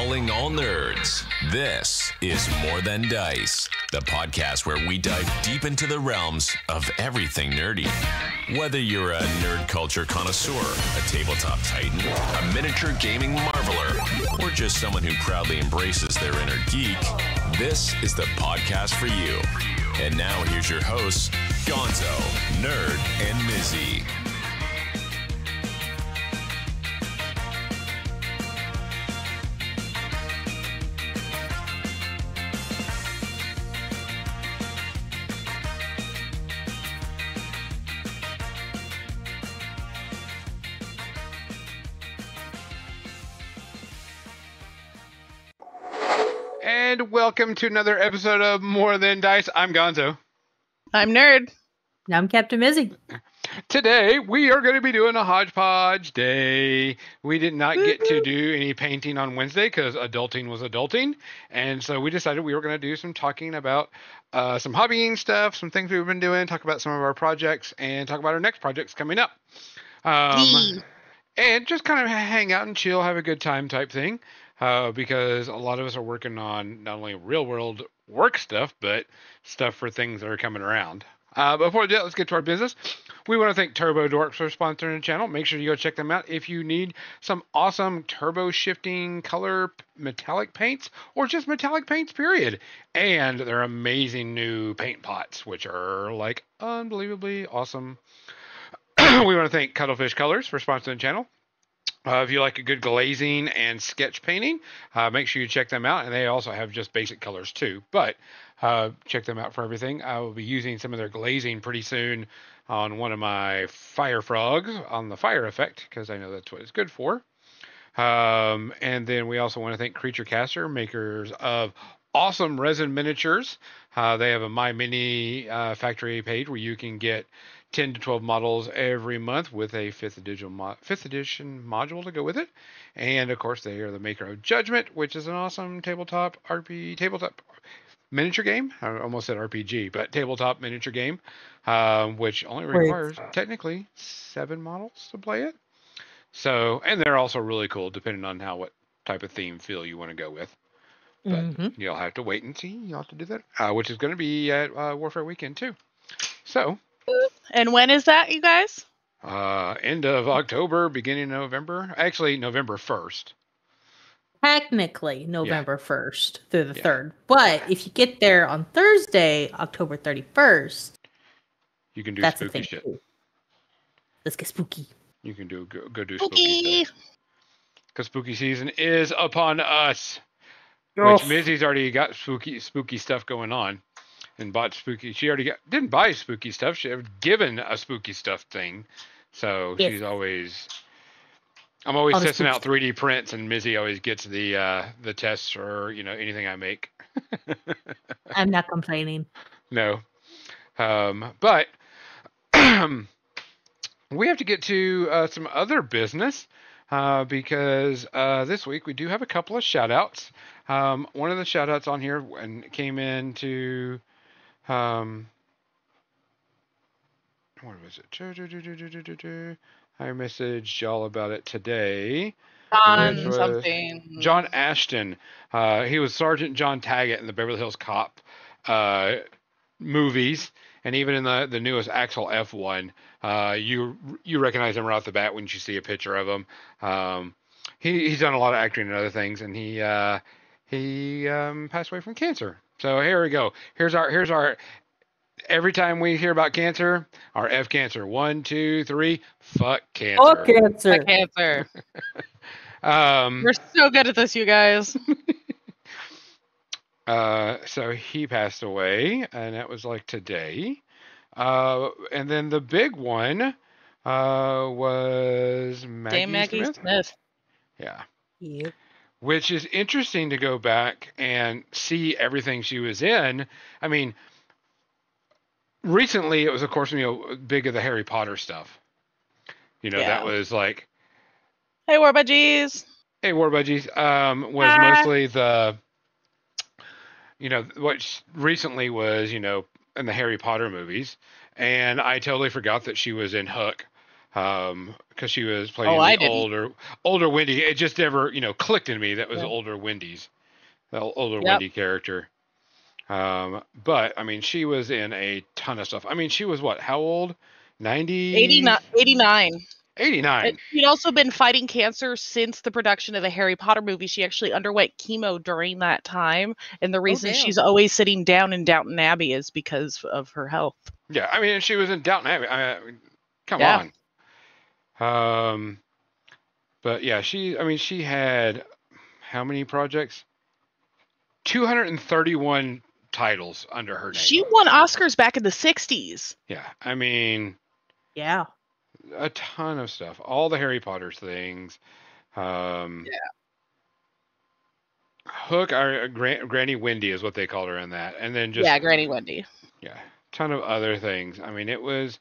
Calling all nerds. This is More Than Dice, the podcast where we dive deep into the realms of everything nerdy. Whether you're a nerd culture connoisseur, a tabletop titan, a miniature gaming marveler, or just someone who proudly embraces their inner geek, this is the podcast for you. And now here's your hosts, Gonzo, Nerd, and Mizzy. And welcome to another episode of More Than Dice. I'm Gonzo. I'm Nerd. And I'm Captain Mizzy. Today, we are going to be doing a Hodge Podge day. We did not get to do any painting on Wednesday because adulting was adulting. And so we decided we were going to do some talking about some hobbying stuff, some things we've been doing, talk about some of our projects, and talk about our next projects coming up. And just kind of hang out and chill, have a good time type thing. Because a lot of us are working on not only real world work stuff, but stuff for things that are coming around. Before that, let's get to our business. We want to thank Turbo Dorks for sponsoring the channel. Make sure you go check them out if you need some awesome turbo shifting color metallic paints or just metallic paints, period. And their amazing new paint pots, which are like unbelievably awesome. We want to thank Cuttlefish Colors for sponsoring the channel. If you like a good glazing and sketch painting, make sure you check them out. And they also have just basic colors too. But check them out for everything. I will be using some of their glazing pretty soon on one of my fire frogs on the fire effect, because I know that's what it's good for. And then we also want to thank Creature Caster, makers of awesome resin miniatures. They have a My Mini factory page where you can get 10 to 12 models every month with a 5th edition module to go with it. And of course, they are the maker of Judgment, which is an awesome tabletop miniature game. I almost said RPG, but tabletop miniature game, which only requires technically 7 models to play it. So, and they're also really cool depending on what type of theme feel you want to go with. But you'll have to wait and see. You'll have to do that, which is going to be at Warfare Weekend too. So. And when is that, you guys? End of October, beginning of November. Actually, November 1st. Technically, November 1st through the 3rd. But if you get there on Thursday, October 31st, you can do that's spooky shit. Too. Let's get spooky. You can go do spooky stuff. Because spooky season is upon us. Which Mizzy's already got spooky stuff going on. And bought spooky. She already didn't buy spooky stuff. She was given a spooky stuff thing. So she's always. I'm always testing out 3D prints, and Mizzy always gets the tests for anything I make. I'm not complaining. No, but we have to get to some other business because this week we do have a couple of shout outs. One of the shout outs on here and came into. What was it? I messaged y'all about it today. John Ashton. He was Sergeant John Taggart in the Beverly Hills Cop movies, and even in the newest Axel F1, you recognize him right off the bat when you see a picture of him. He's done a lot of acting and other things, and he passed away from cancer. So here we go. Here's our. Every time we hear about cancer, our F cancer. 1, 2, 3. Fuck cancer. Fuck cancer. Fuck cancer. We're so good at this, you guys. So he passed away, and that was like today. And then the big one was Maggie Smith. Yeah. Yep. Which is interesting to go back and see everything she was in. I mean, recently it was, of course, big of the Harry Potter stuff. That was like... Hey, War Budgies! Was mostly the... what recently was, in the Harry Potter movies. And I totally forgot that she was in Hook. because she was Oh, playing I the didn't. older Wendy. It just never, clicked in me that was Yeah. older Wendy's, the older Yep. Wendy character. But I mean, she was in a ton of stuff. I mean, she was what? How old? 90? 89. 89. She'd also been fighting cancer since the production of the Harry Potter movie. She actually underwent chemo during that time, and the reason damn. she's always sitting down in Downton Abbey is because of her health. Yeah, I mean, she was in Downton Abbey. I mean, come Yeah. on. But yeah, she had how many projects? 231 titles under her name. She won Oscars back in the 60s. Yeah, I mean, Yeah. a ton of stuff. All the Harry Potter things. Yeah. Hook, our Granny Wendy is what they called her in that, and then just Yeah, Granny Wendy. yeah, ton of other things. I mean, it was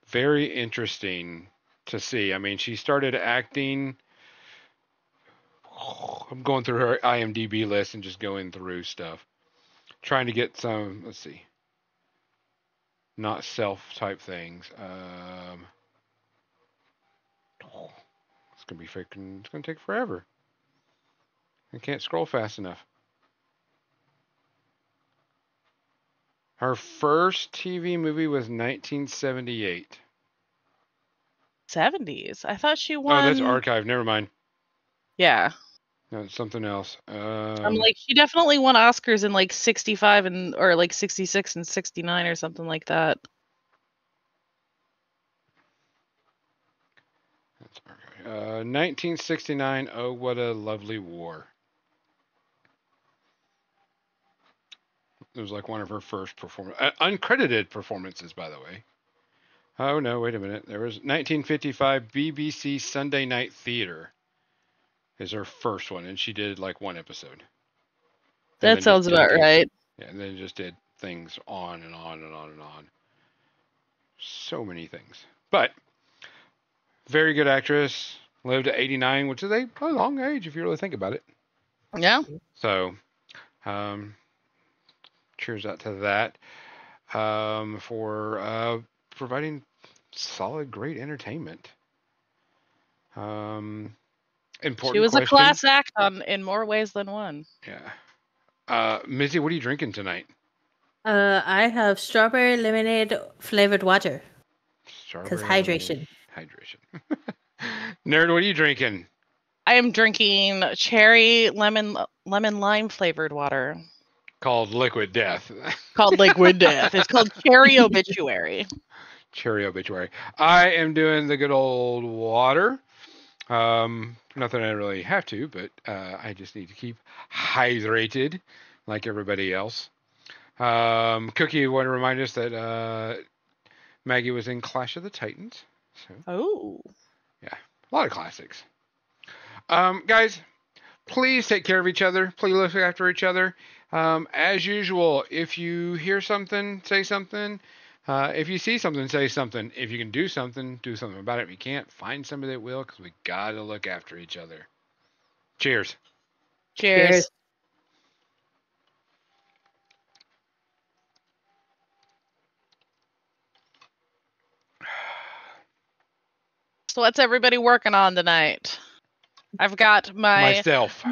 very interesting to see. I mean, she started acting. I'm going through her IMDb list and just going through stuff, trying to get some. Let's see, not self type things. It's gonna be freaking. It's gonna take forever. I can't scroll fast enough. Her first TV movie was 1978. 70s. I thought she Oh, won. that's archived. Never mind. Yeah. No, it's something else. I'm like, she definitely won Oscars in like 65 or like 66 and 69 or something like that. That's archived. 1969. Oh, what a lovely war. It was like one of her first uncredited performances, by the way. Oh no, wait a minute. There was 1955 BBC Sunday Night Theater is her first one, and she did like one episode. That sounds about right. Yeah, and then just did things on and on and on and on. So many things. But very good actress. Lived at 89, which is a long age if you really think about it. Yeah. So, cheers out to that for providing solid, great entertainment. Important She was question. a class act in more ways than one. Yeah. Missy, what are you drinking tonight? I have strawberry lemonade flavored water. Because hydration. Hydration. Nerd, what are you drinking? I am drinking cherry lemon lime flavored water. Called Liquid Death. Called Liquid Death. It's called Cherry Obituary. Cherry Obituary. I am doing the good old water. Not that I really have to, but I just need to keep hydrated like everybody else. Cookie, want to remind us that Maggie was in Clash of the Titans. So, oh. Yeah, a lot of classics. Guys, please take care of each other. Please look after each other. As usual, if you hear something, say something. If you see something, say something. If you can do something about it. If you can't, find somebody that will, because we got to look after each other. Cheers. Cheers. So what's everybody working on tonight? I've got myself.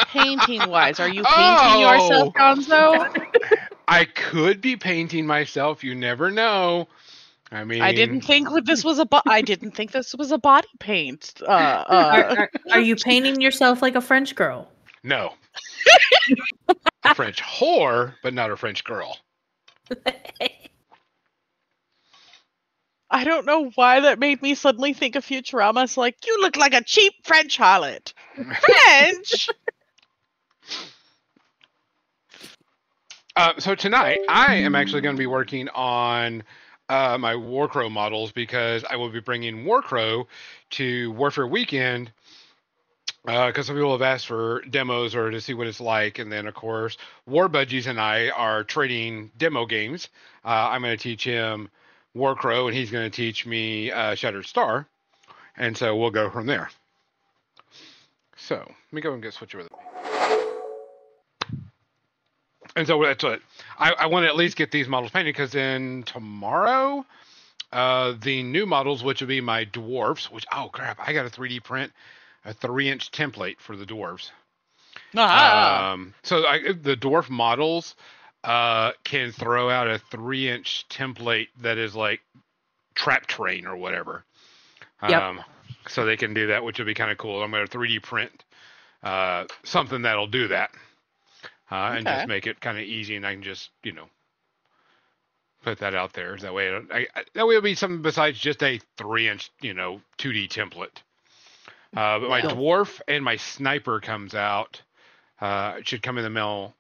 Painting wise, are you painting yourself, Gonzo? I could be painting myself. You never know. I mean, I didn't think this was a body paint. Are you painting yourself like a French girl? No. A French whore, but not a French girl. I don't know why that made me suddenly think of Futurama. It's like, you look like a cheap French harlot. French! So tonight, I am actually going to be working on my Warcrow models, because I will be bringing Warcrow to Warfare Weekend, because some people have asked for demos or to see what it's like. And then, of course, War Budgies and I are trading demo games. I'm going to teach him Warcrow, and he's going to teach me Shattered Star. And so we'll go from there. So let me go and get switch over. And so that's what I want to at least get these models painted, because then tomorrow The new models, which would be my dwarfs, which, oh crap, I got a 3D print a 3-inch template for the dwarves. So the dwarf models can throw out a 3-inch template that is like trap terrain or whatever. Yep. So they can do that, which would be kind of cool. I'm going to 3D print something that'll do that and just make it kind of easy, and I can just, put that out there. That way, that way it'll be something besides just a 3-inch, 2D template. But my dwarf and my sniper comes out. It should come in the mail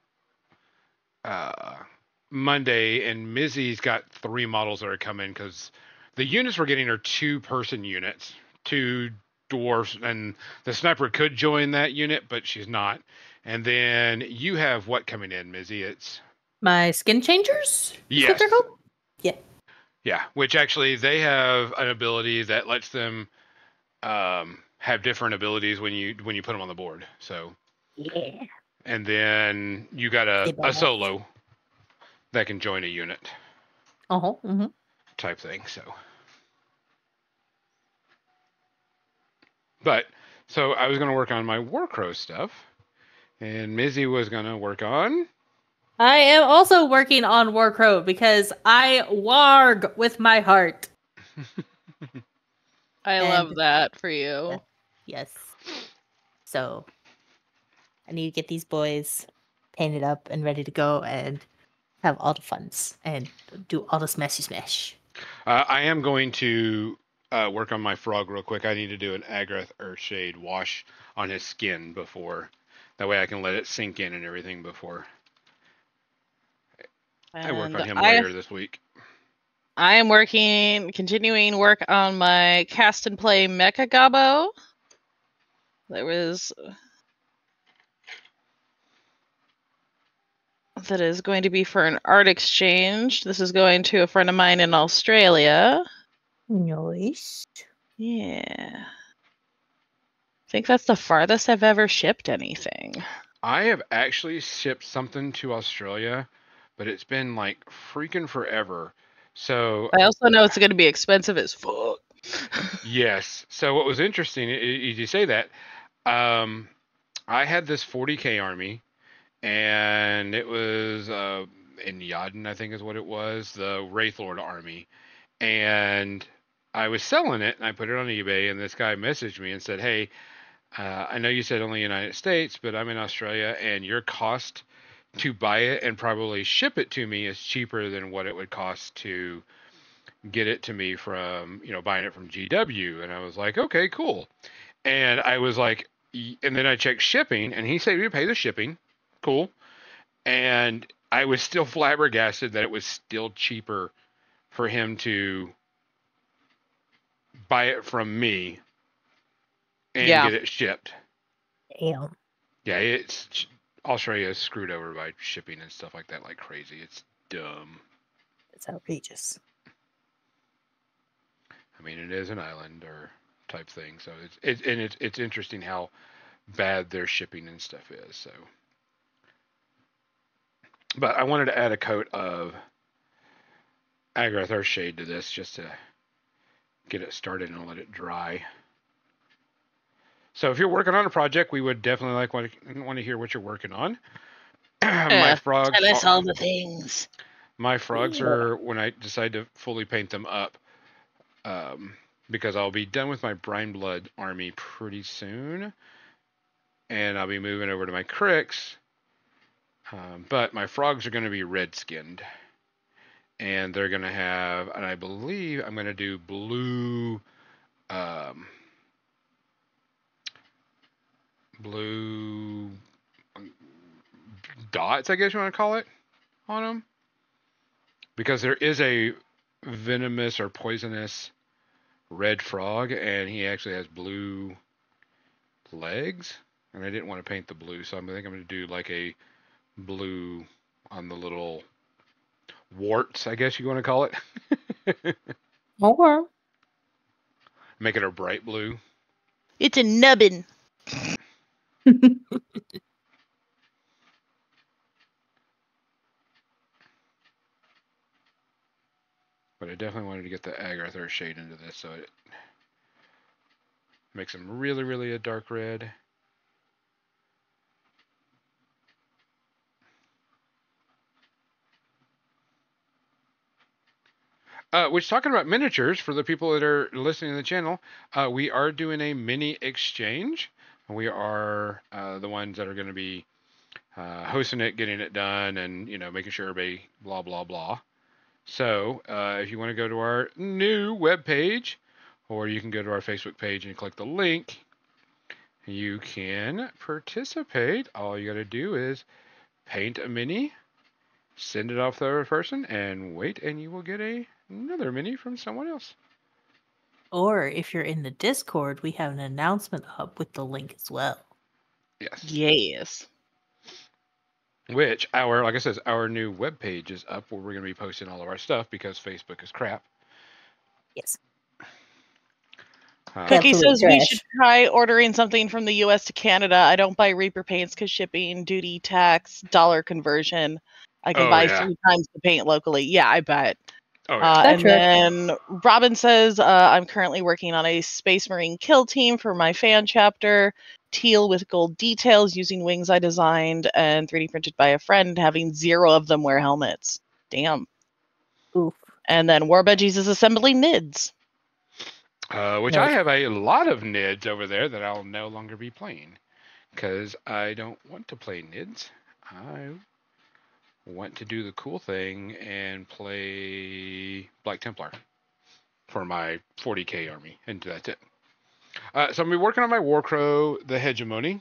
Monday, and Mizzy's got 3 models that are coming because the units we're getting are 2-person units, 2 dwarfs, and the sniper could join that unit, but she's not. And then you have what coming in, Mizzy? It's my skin changers? Yes. Is what they're called? Yeah. Yeah, which actually they have an ability that lets them have different abilities when you put them on the board. So yeah. And then you got a solo that can join a unit. Mm-hmm. Type thing. So I was going to work on my Warcrow stuff, and Mizzy was going to work on. I am also working on Warcrow because I warg with my heart. I love that for you. Yes. So I need to get these boys painted up and ready to go and have all the funs and do all the smashy smash. I am going to work on my frog real quick. I need to do an Agrath Earthshade wash on his skin before. That way I can let it sink in and everything before I work on him later this week. I am continuing work on my cast and play Mecha Gobbo. That is going to be for an art exchange. This is going to a friend of mine in Australia. Nice. Yeah. I think that's the farthest I've ever shipped anything. I have actually shipped something to Australia, but it's been like freaking forever. So I also know it's going to be expensive as fuck. Yes. So what was interesting, you say that, I had this 40K army, and it was in Yadin, I think is what it was, the Wraithlord army. And I was selling it, and I put it on eBay, and this guy messaged me and said, hey, I know you said only United States, but I'm in Australia, and your cost to buy it and probably ship it to me is cheaper than what it would cost to get it to me from, buying it from GW. And I was like, okay, cool. And I was like, and then I checked shipping, and he said, you pay the shipping. Cool. And I was still flabbergasted that it was still cheaper for him to buy it from me and get it shipped. Damn. Yeah, Australia is screwed over by shipping and stuff like that like crazy. It's dumb. It's outrageous. I mean, it is an island or type thing, so it's interesting how bad their shipping and stuff is. So, but I wanted to add a coat of Agrath Earthshade to this just to get it started and let it dry. So if you're working on a project, we would definitely want to hear what you're working on. My frogs. Tell us all the things. My frogs are when I decide to fully paint them up, because I'll be done with my Brine Blood army pretty soon, and I'll be moving over to my Cricks. But my frogs are going to be red-skinned, and they're going to have, and I believe I'm going to do blue. Blue dots, I guess you want to call it, on them, because there is a venomous or poisonous red frog, and he actually has blue legs, and I didn't want to paint the blue, so I think I'm going to do like a blue on the little warts, I guess you want to call it. Okay. Make it a bright blue. It's a nubbin. But I definitely wanted to get the agar shade into this so it makes them really, really a dark red. Which, talking about miniatures, for the people that are listening to the channel, we are doing a mini exchange. We are the ones that are going to be hosting it, getting it done, and making sure everybody blah blah blah. So if you want to go to our new webpage, or you can go to our Facebook page and click the link, you can participate. All you got to do is paint a mini, send it off to the other person, and wait, and you will get another mini from someone else. Or if you're in the Discord, we have an announcement up with the link as well. Yes. Yes. Which like I said, our new webpage is up where we're going to be posting all of our stuff because Facebook is crap. Yes. Cookie Absolute says we trash. should try ordering something from the U.S. to Canada. I don't buy Reaper paints because shipping, duty, tax, dollar conversion. I can buy 3 times the paint locally. Yeah, I bet. Oh, yeah. And then Robin says, I'm currently working on a Space Marine kill team for my fan chapter. Teal with gold details using wings I designed and 3D printed by a friend, having 0 of them wear helmets. Damn. Oof. And then Warbudgies is assembling NIDs. Which I have a lot of NIDs over there that I'll no longer be playing. Because I don't want to play NIDs. I want to do the cool thing and play Black Templar for my 40k army. And that's it. So I'm going to be working on my Warcrow, the Hegemony.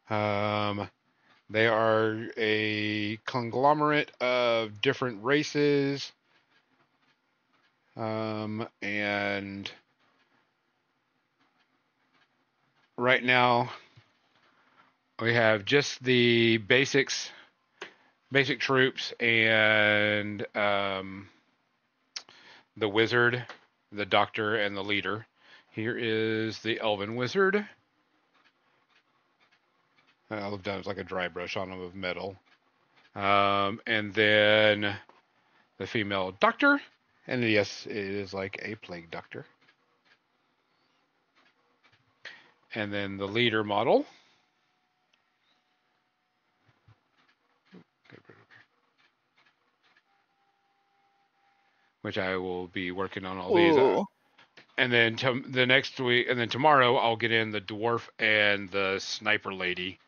They are a conglomerate of different races. And right now we have just the basic troops and the wizard, the doctor, and the leader. Here is the elven wizard. All I've done is like a dry brush on them of metal. And then the female doctor. And yes, it is like a plague doctor. And then the leader model. Which I will be working on all these. And then the next week, and then tomorrow, I'll get in the dwarf and the sniper lady.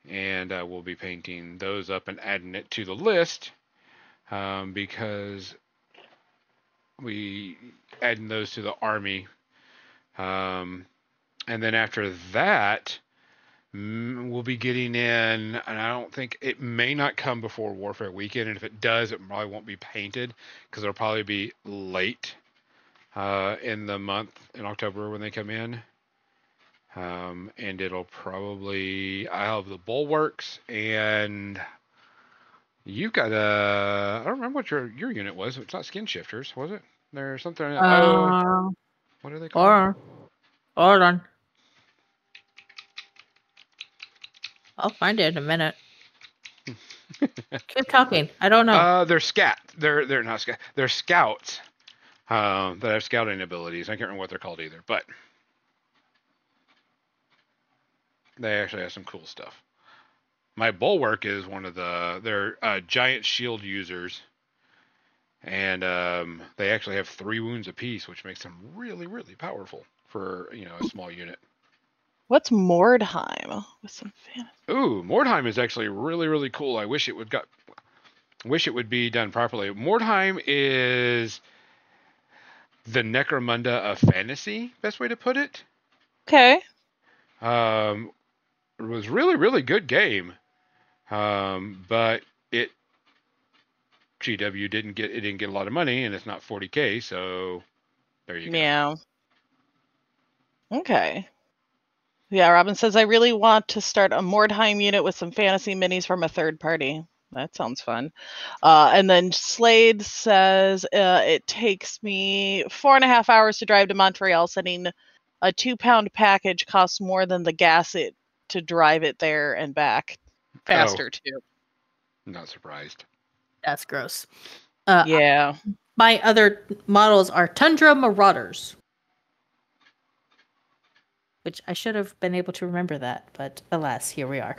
And we'll be painting those up and adding it to the list. Because we adding those to the army. And then after that, we'll be getting in, and I don't think it may not come before Warfare Weekend, and if it does, it probably won't be painted because it'll probably be late in the month in October when they come in. And it'll probably, I'll have the bulwarks, and you've got I don't remember what your unit was. It's not skin shifters, was it? There's something. What are they called? Hold on. I'll find it in a minute. Keep talking. I don't know. They're scat. They're not scat. They're scouts that have scouting abilities. I can't remember what they're called either, but they actually have some cool stuff. My bulwark is one of they're giant shield users, and they actually have 3 wounds apiece, which makes them really, really powerful for a small unit. What's Mordheim? With some fantasy. Ooh, Mordheim is actually really, really cool. I wish it would be done properly. Mordheim is the Necromunda of fantasy, best way to put it. Okay. It was really, really good game. But GW didn't get a lot of money, and it's not 40k, so there you go. Yeah. Okay. Yeah, Robin says, I really want to start a Mordheim unit with some fantasy minis from a third party. That sounds fun. And then Slade says, it takes me 4.5 hours to drive to Montreal. Sending a 2-pound package costs more than the gas to drive it there and back. Faster, too. Not surprised. That's gross. Yeah. My other models are Tundra Marauders. Which I should have been able to remember that, but alas, here we are.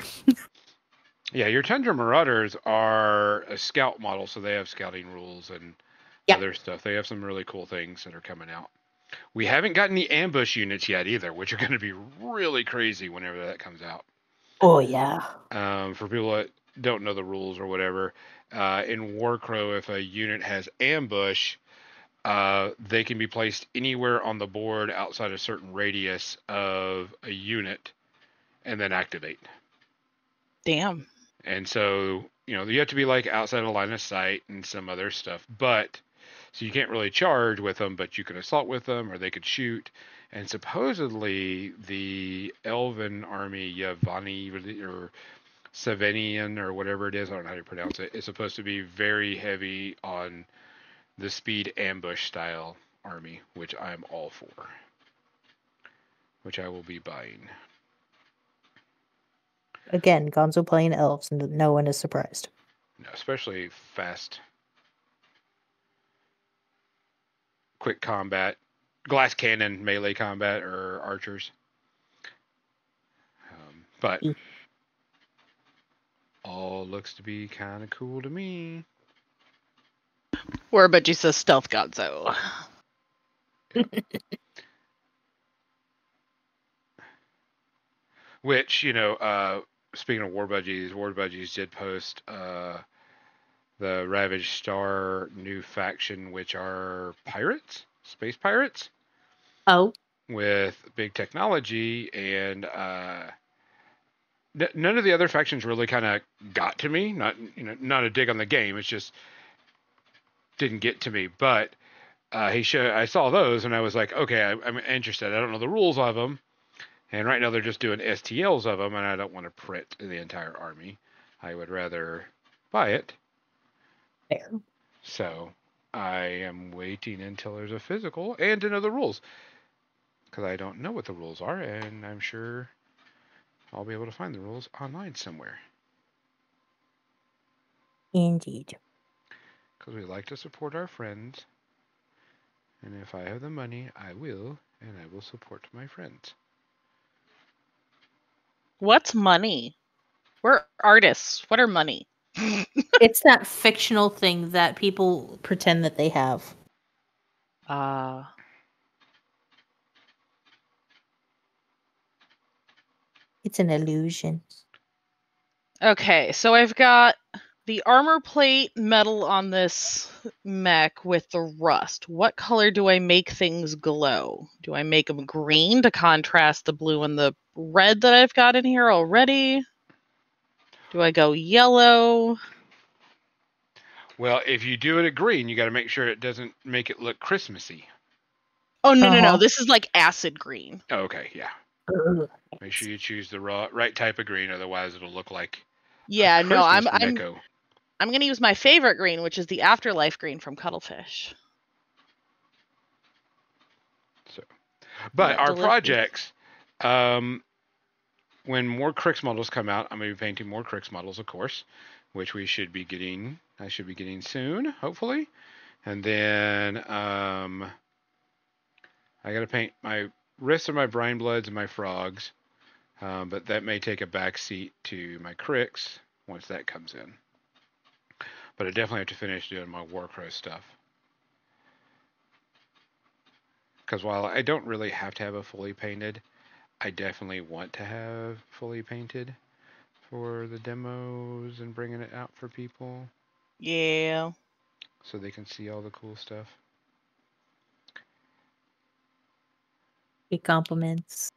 Yeah, your Tundra Marauders are a scout model, so they have scouting rules and Yeah. other stuff. They have some really cool things that are coming out. We haven't gotten the ambush units yet either, which are going to be really crazy whenever that comes out. Oh, yeah. For people that don't know the rules or whatever, in Warcrow, if a unit has ambush, they can be placed anywhere on the board outside a certain radius of a unit and then activate. Damn. And so, you have to be like outside of line of sight and some other stuff. But, so you can't really charge with them, but you can assault with them or they could shoot. And supposedly the Elven army, Yavani or Savanian or whatever it is, I don't know how to pronounce it, is supposed to be very heavy on the speed ambush style army, which I'm all for. Which I will be buying. Again, Gonzo playing elves, and no one is surprised. No, especially fast, quick combat, glass cannon melee combat, or archers. But all looks to be kind of cool to me. Warbudgie says stealth Gonzo. Which, speaking of Warbudgies did post the Ravaged Star new faction, which are pirates, space pirates. Oh. With big technology, and none of the other factions really kind of got to me. Not a dig on the game. It's just didn't get to me. But I saw those, and I was like, okay, I'm interested. I don't know the rules of them. And right now they're just doing STLs of them, and I don't want to print the entire army. I would rather buy it. Fair. So I am waiting until there's a physical and to know the rules. Because I don't know what the rules are, and I'm sure I'll be able to find the rules online somewhere. Indeed. Because we like to support our friends. And if I have the money, I will, and I will support my friends. What's money? We're artists. What are money? It's that fictional thing that people pretend that they have. It's an illusion. Okay, so I've got the armor plate metal on this mech with the rust. What color do I make things glow? Do I make them green to contrast the blue and the red that I've got in here already? Do I go yellow? Well, if you do it at green, you got to make sure it doesn't make it look Christmassy. Oh, no. This is like acid green. Oh, okay, yeah. Make sure you choose the right type of green, otherwise it'll look like I'm Mecco. I'm gonna use my favorite green, which is the Afterlife green from Cuttlefish. But our projects, when more Crix models come out, I'm going to be painting more Crix models, of course, which I should be getting soon, hopefully. And then I got to paint my rest of my Brine Bloods and my Frogs, but that may take a back seat to my Crix once that comes in. But I definitely have to finish doing my Warcrow stuff. Because while I don't really have to have a fully painted, I definitely want to have fully painted for the demos and bringing it out for people. Yeah. So they can see all the cool stuff. Big compliments.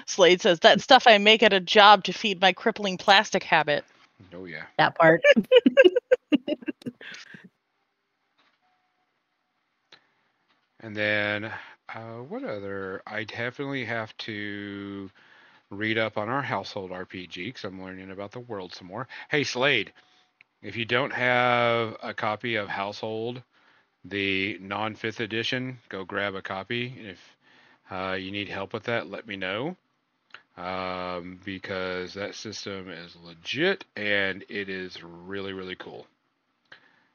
Slade says, that stuff I make at a job to feed my crippling plastic habit. Oh, yeah. That part. And then, what other? I definitely have to read up on our household RPG because I'm learning about the world some more. Hey, Slade, if you don't have a copy of Household, the non-5th edition, go grab a copy. If you need help with that, let me know. Because that system is legit and it is really, really cool.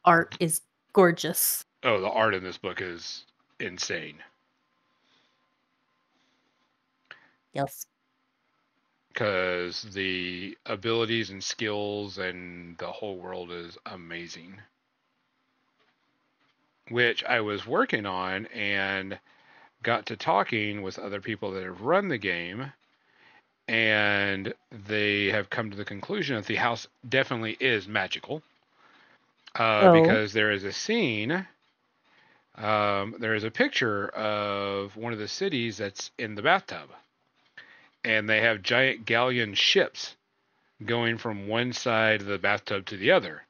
art is gorgeous. Oh, the art in this book is insane. Yes. Because the abilities and skills and the whole world is amazing. Which I was working on and got to talking with other people that have run the game, and they have come to the conclusion that the house definitely is magical. Because there is a scene, there is a picture of one of the cities that's in the bathtub. And they have giant galleon ships going from one side of the bathtub to the other.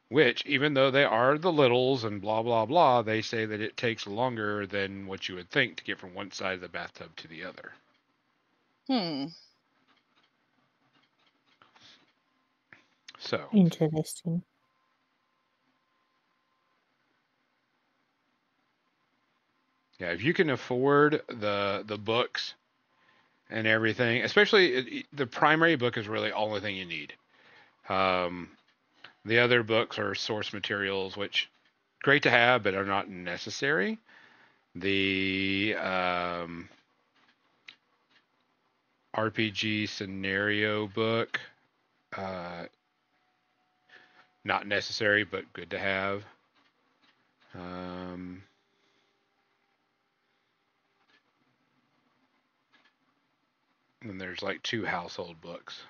Which, even though they are the littles and blah, blah, blah, they say that it takes longer than what you would think to get from one side of the bathtub to the other. So. Interesting. Yeah, if you can afford the books and everything, especially the primary book is really the only thing you need. The other books are source materials, which great to have, but are not necessary. The RPG scenario book, not necessary, but good to have. And there's like 2 household books.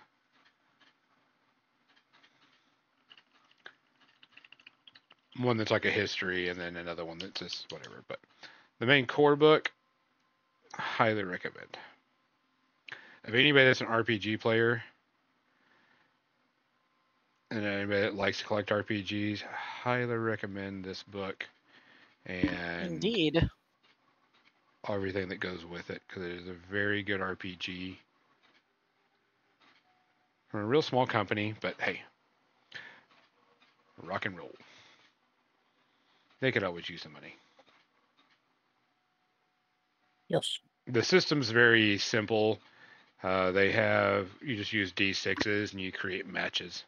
One that's like a history, and then another one that's just whatever. But the main core book, highly recommend. If anybody that's an RPG player and anybody that likes to collect RPGs, highly recommend this book and Indeed. everything that goes with it, because it is a very good RPG from a real small company. But hey, rock and roll. They could always use some money. Yes. The system's very simple. You just use D6s and you create matches.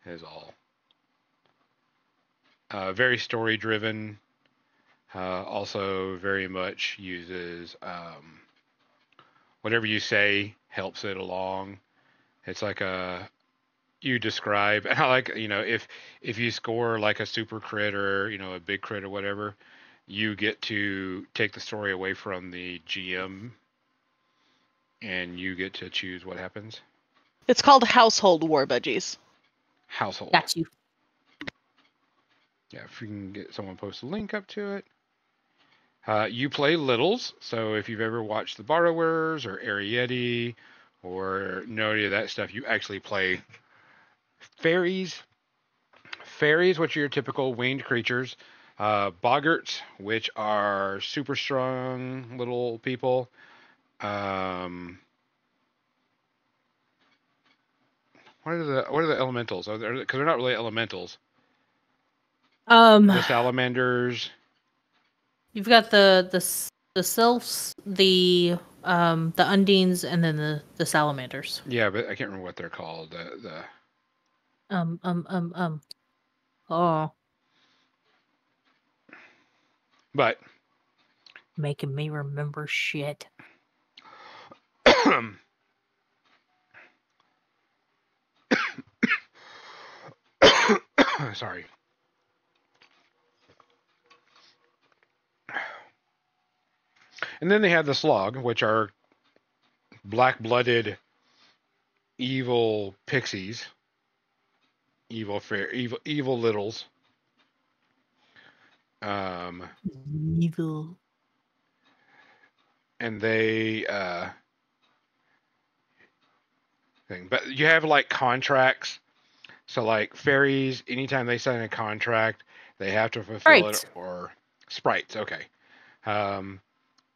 Is all. Very story driven. Also very much uses whatever you say helps it along. It's like you describe, and I like, if you score like a super crit or, a big crit or whatever, you get to take the story away from the GM and you get to choose what happens. It's called Household War Budgies. Household. Got you. Yeah, if we can get someone post a link up to it. You play littles, so if you've ever watched The Borrowers or Arietti or know any of that stuff, you actually play fairies. Fairies, which are your typical winged creatures. Boggarts, which are super strong little people. What are the elementals? Because they're not really elementals. The salamanders. You've got the sylphs, the undines, and then the salamanders. Yeah, but I can't remember what they're called. Oh. But Making me remember shit. Sorry. And then they have the slog, which are black-blooded evil pixies. Evil littles. Evil. And they but you have like contracts. So like fairies, anytime they sign a contract, they have to fulfill it. Or sprites, okay.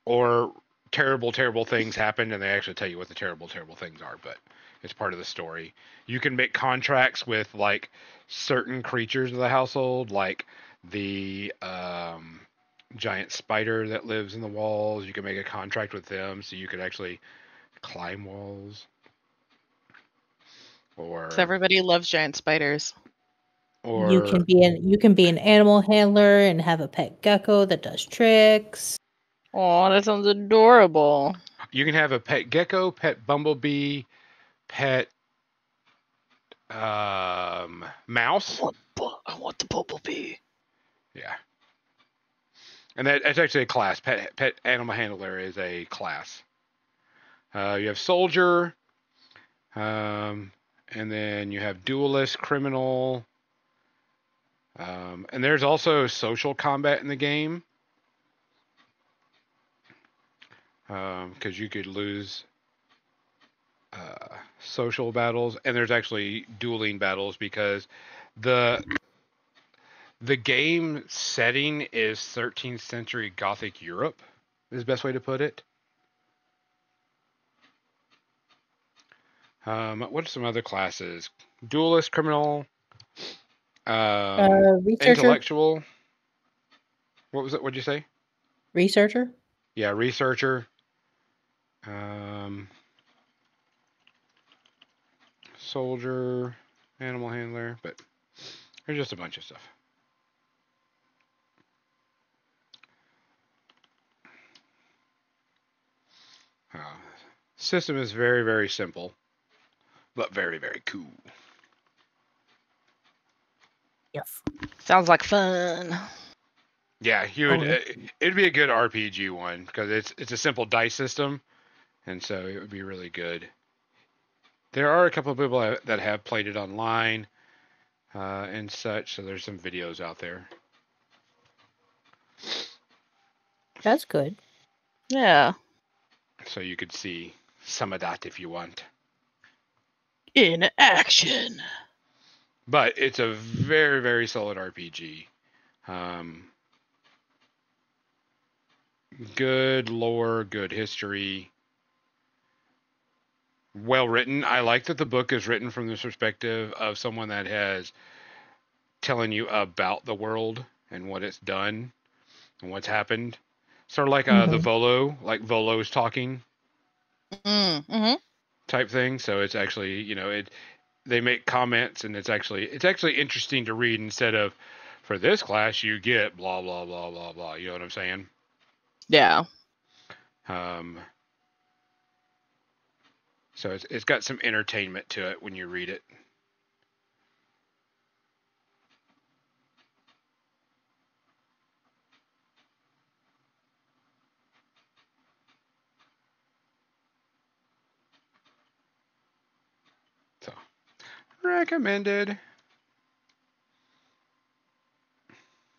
Or terrible things happen, and they actually tell you what the terrible things are, but it's part of the story. You can make contracts with like certain creatures of the household, like the giant spider that lives in the walls. You can make a contract with them so you can actually climb walls. Or So everybody loves giant spiders. You Or can be an animal handler and have a pet gecko that does tricks. Oh, that sounds adorable. you can have a pet gecko, pet bumblebee, pet mouse. I want the bumblebee. Yeah. And that's actually a class. Pet animal handler is a class. You have soldier, and then you have duelist, criminal, and there's also social combat in the game, because you could lose social battles, and there's actually dueling battles because the the game setting is 13th century Gothic Europe, is the best way to put it. What are some other classes? Duelist, criminal, Researcher. intellectual. What was it? What'd you say? Researcher. Yeah, researcher. Soldier, animal handler, but there's just a bunch of stuff. System is very, very simple, but very, very cool. Yes. Sounds like fun. Yeah, you would. It'd be a good RPG one because it's a simple dice system, and so it would be really good. There are a couple of people that have played it online and such, so there's some videos out there. That's good. Yeah. So you could see some of that if you want. In action. But it's a very, very solid RPG. Good lore, good history. Well written. I like that the book is written from the perspective of someone that has telling you about the world and what it's done and what's happened. Sort of like the Volo, like Volo's talking type thing. So it's actually, they make comments and it's actually interesting to read instead of for this class you get blah blah blah blah blah. You know what I'm saying? Yeah. So it's got some entertainment to it when you read it. So recommended.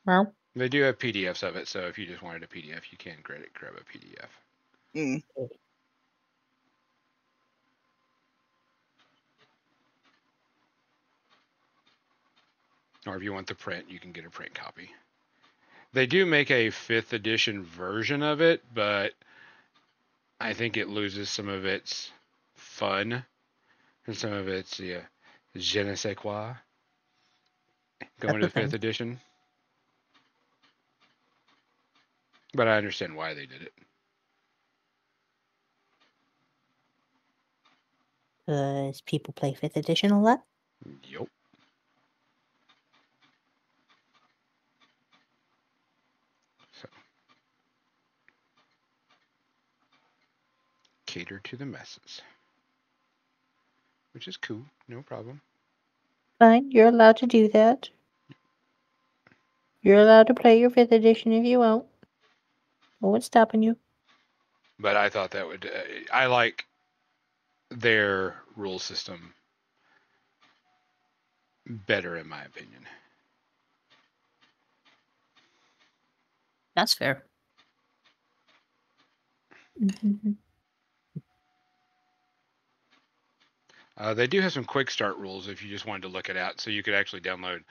Well, They do have PDFs of it, so if you just wanted a PDF, you can grab a PDF. Mm. Or if you want the print, you can get a print copy. They do make a 5th edition version of it, but I think it loses some of its fun and some of its je ne sais quoi going to the 5th edition. But I understand why they did it. Because people play 5th edition a lot? Yup. So, cater to the masses. Which is cool. No problem. Fine, you're allowed to do that. You're allowed to play your 5th edition if you want. No one's stopping you. But I thought that would... I like their rule system better, in my opinion. That's fair. They do have some quick start rules if you just wanted to look it out. So you could actually download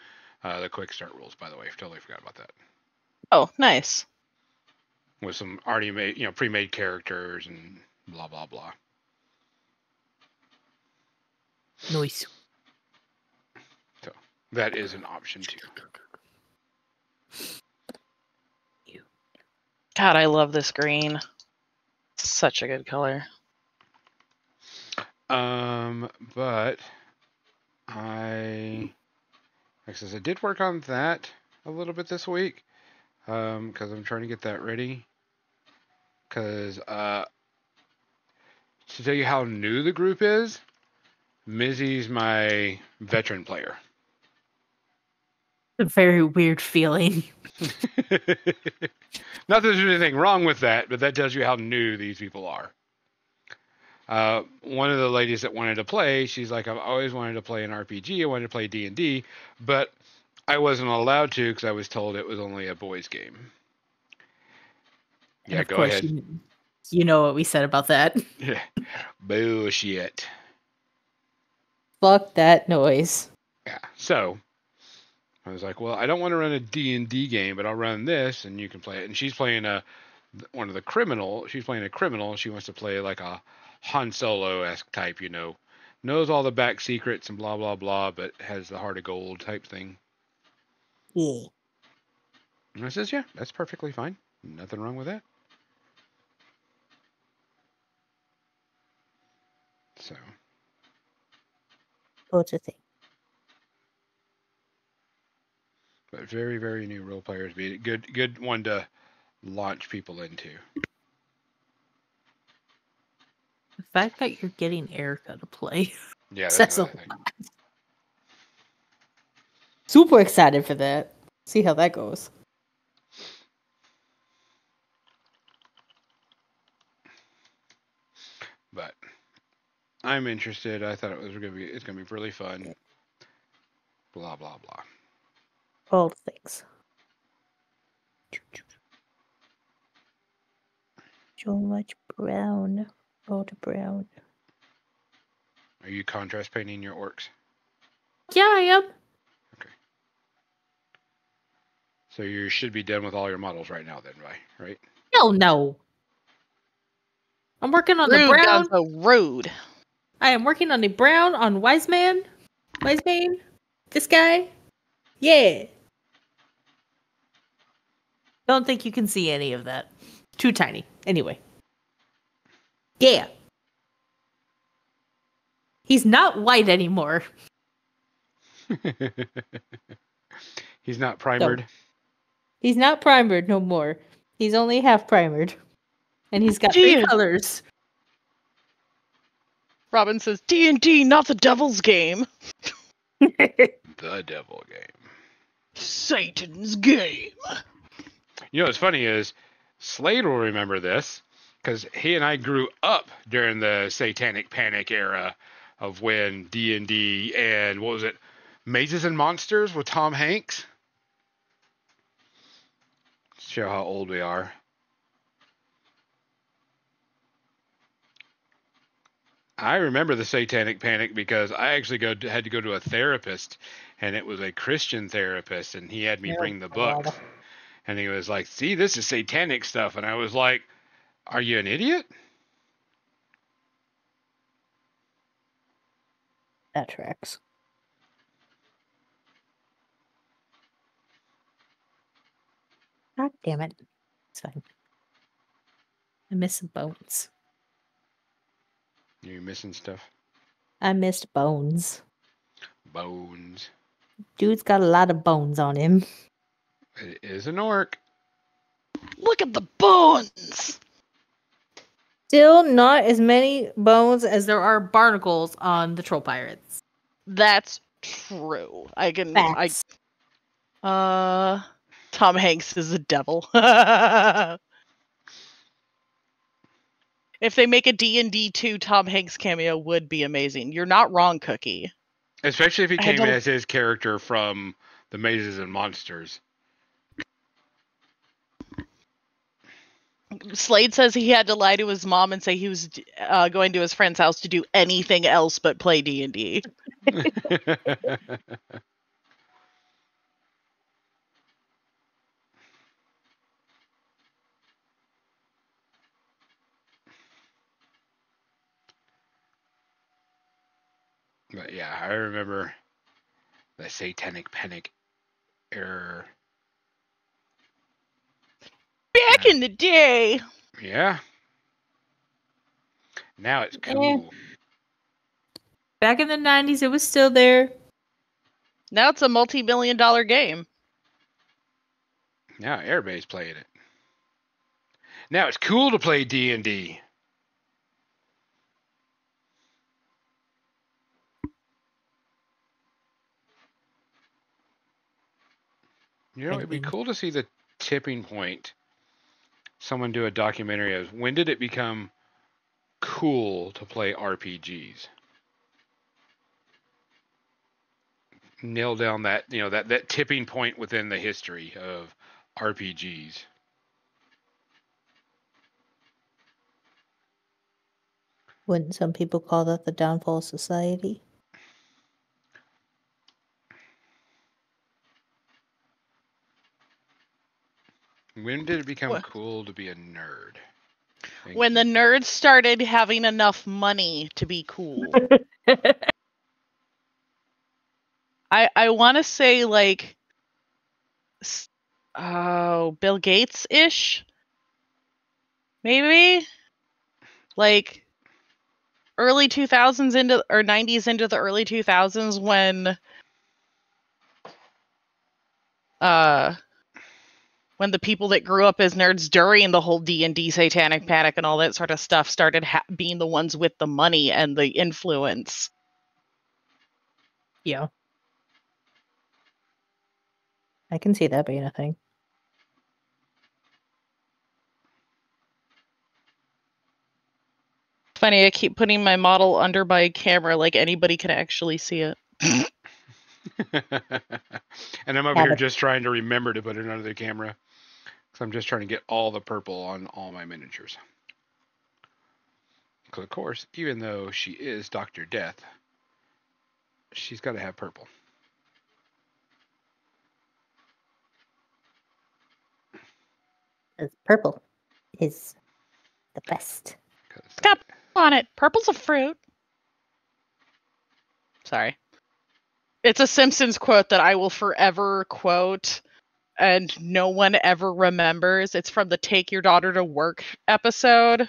the quick start rules, by the way. I totally forgot about that. Oh, nice. With some already made, pre-made characters and blah, blah, blah. Nice. So that is an option too. God, I love this green. Such a good color. But I Like I says, I did work on that a little bit this week because I'm trying to get that ready. Because to tell you how new the group is, Mizzy's my veteran player. A very weird feeling. Not that there's anything wrong with that, but that tells you how new these people are. One of the ladies that wanted to play, she's like, I've always wanted to play an RPG. I wanted to play D&D, but I wasn't allowed to because I was told it was only a boys' game. And Yeah, of go course, ahead. You know what we said about that. Bullshit. Fuck that noise. Yeah, so I was like, well, I don't want to run a D&D game, but I'll run this, and you can play it. And she's playing one of the criminal. She's playing a criminal. She wants to play like a Han Solo-esque type, knows all the back secrets and blah, blah, blah, but has the heart of gold type thing. Yeah. And I says, yeah, that's perfectly fine. Nothing wrong with that. So. What's the thing? But very, very new role players. Be good one to launch people into. The fact that you're getting Erica to play. Yeah, says that's a another thing. lot. Super excited for that. See how that goes. But I'm interested. I thought it's gonna be really fun. Blah blah blah. All the things. So much brown. All the brown. Are you contrast painting your orcs? Yeah, I am. Okay. So you should be done with all your models right now, then, right? Hell no. I'm working on the Rude, brown. Gonzo, rude. I am working on the brown on Wiseman. This guy. Yeah. Don't think you can see any of that. Too tiny. Anyway. Yeah. He's not white anymore. He's not primered. No. He's not primered no more. He's only half primered. And he's got 3 colors. Robin says, D&D, not the devil's game. The devil game. Satan's game. You know what's funny is Slade will remember this because he and I grew up during the Satanic Panic era of when D&D and what was it, Mazes and Monsters with Tom Hanks. Show how old we are. I remember the Satanic Panic because I actually had to go to a therapist, and it was a Christian therapist, and he had me bring the books. And he was like, see, this is satanic stuff. And I was like, are you an idiot? That tracks. God damn it. It's fine. I miss some bones. You're missing stuff. I missed bones. Bones. Dude's got a lot of bones on him. It is an orc. Look at the bones. Still not as many bones as there are barnacles on the troll pirates. That's true. Facts. Tom Hanks is a devil. If they make a D&D 2 Tom Hanks cameo would be amazing. You're not wrong, Cookie. Especially if he came as his character from the Mazes and Monsters. Slade says he had to lie to his mom and say he was going to his friend's house to do anything else but play D&D. But yeah, I remember the Satanic Panic era. Back in the day. Yeah. Now it's cool. Back in the 90s, it was still there. Now it's a multi-million-dollar game. Now everybody's playing it. Now it's cool to play D&D. You know, it'd be cool to see the tipping point. Someone do a documentary of when did it become cool to play RPGs? Nail down that, that tipping point within the history of RPGs. Wouldn't some people call that the downfall of society? When did it become cool to be a nerd? When the nerds started having enough money to be cool. I want to say like, Bill Gates-ish? Maybe? Like early 2000s or 90s into the early 2000s when the people that grew up as nerds during the whole D&D satanic panic and all that sort of stuff started being the ones with the money and the influence. Yeah. I can see that being a thing. It's funny, I keep putting my model under my camera like anybody can actually see it. And I'm over here just trying to remember to put it under the camera. Because I'm just trying to get all the purple on all my miniatures. Because, of course, even though she is Dr. Death, she's got to have purple. Purple is the best. It's got purple on it. Purple's a fruit. Sorry. It's a Simpsons quote that I will forever quote, and no one ever remembers. It's from the Take Your Daughter to Work episode.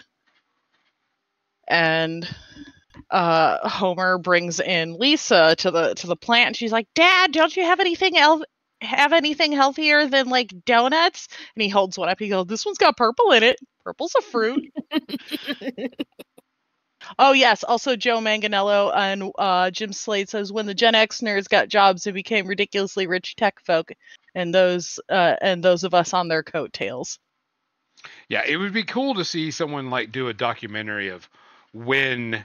And Homer brings in Lisa to the plant, and she's like, "Dad, don't you have anything healthier than like donuts?" And he holds one up. He goes, "This one's got purple in it. Purple's a fruit." Oh yes, also Joe Manganiello and Jim Slade says, when the Gen X nerds got jobs, they became ridiculously rich tech folk, and those of us on their coattails. Yeah, it would be cool to see someone like do a documentary of when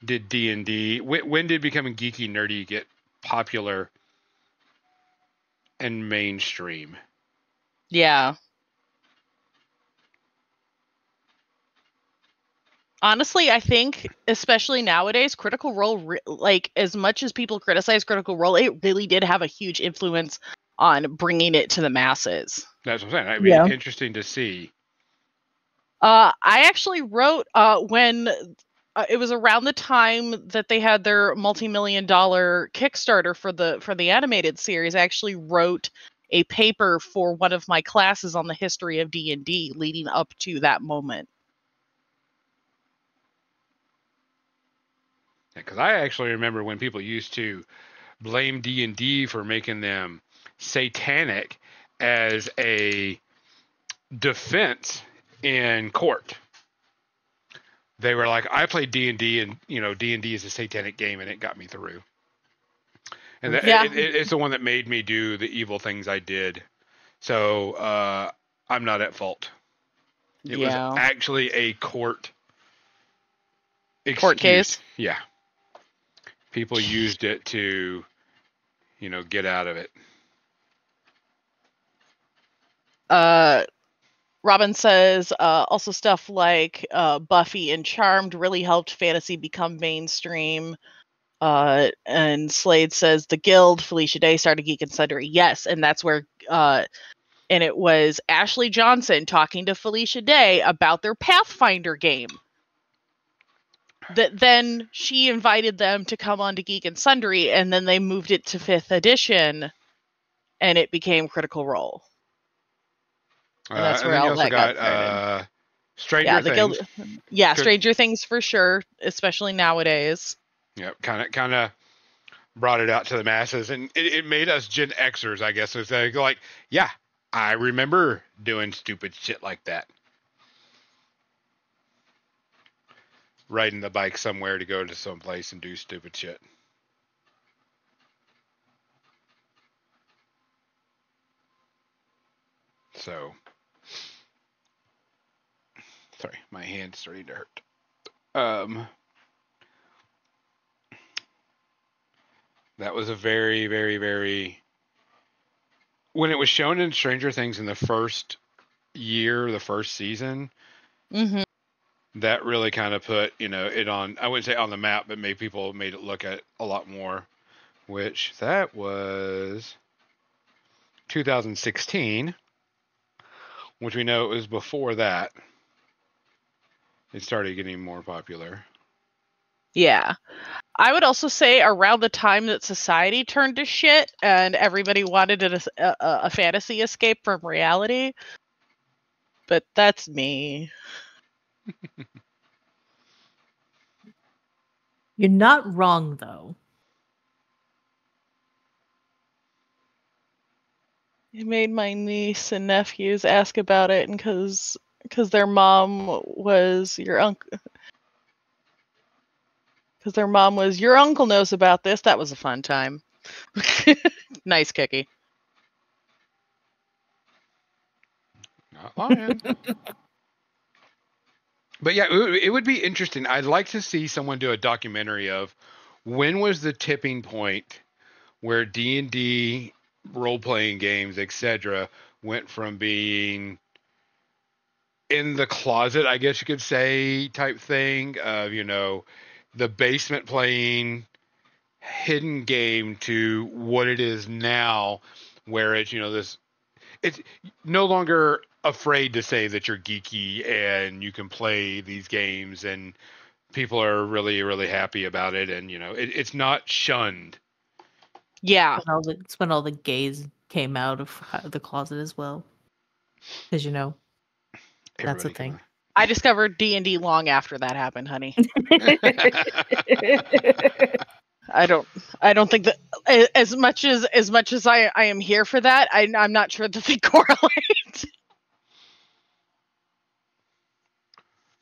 did D&D, when did becoming geeky nerdy get popular and mainstream. Yeah. Honestly, I think, especially nowadays, Critical Role, like, as much as people criticize Critical Role, it really did have a huge influence on bringing it to the masses. That's what I'm saying. It'd be interesting to see. I actually wrote, when it was around the time that they had their multi-million-dollar Kickstarter for the animated series, I actually wrote a paper for one of my classes on the history of D&D leading up to that moment. Because I actually remember when people used to blame D&D for making them satanic as a defense in court. They were like, I played D&D, and D&D is a satanic game, and it got me through. And it's the one that made me do the evil things I did. So I'm not at fault. It was actually a court case. Yeah. People used it to, get out of it. Robin says also stuff like Buffy and Charmed really helped fantasy become mainstream. And Slade says the Guild, Felicia Day started Geek and Sundry. Yes, and that's where and it was Ashley Johnson talking to Felicia Day about their Pathfinder game. That then she invited them to come on to Geek and Sundry, and then they moved it to 5th edition, and it became Critical Role. And that's where all that got started. Stranger Things. Stranger Things for sure, especially nowadays. Yeah, kind of brought it out to the masses, and it made us Gen Xers, I guess. It's like, yeah, I remember doing stupid shit like that. Riding the bike somewhere to go to some place and do stupid shit. So, sorry, my hand's starting to hurt. That was a very, very, very... When it was shown in Stranger Things in the first year, the first season, that really kind of put, it on, I wouldn't say on the map, but made it look at a lot more, which that was 2016, which we know it was before that. It started getting more popular. Yeah. I would also say around the time that society turned to shit and everybody wanted a fantasy escape from reality. But that's me. You're not wrong, though. It made my niece and nephews ask about it, and because their mom was your uncle. Because their mom was, your uncle knows about this. That was a fun time. Nice, Kiki. Not lying. But yeah, it would be interesting. I'd like to see someone do a documentary of when was the tipping point where D&D, role-playing games, etc., went from being in the closet, I guess you could say, type thing of, the basement playing hidden game to what it is now, where it's, it's no longer afraid to say that you're geeky and you can play these games and people are really, really happy about it. And, it's not shunned. Yeah. It's when all the gays came out of the closet as well. Because, that's a thing. I discovered D&D long after that happened, honey. I don't think that as much as I am here for that, I'm not sure that they correlate.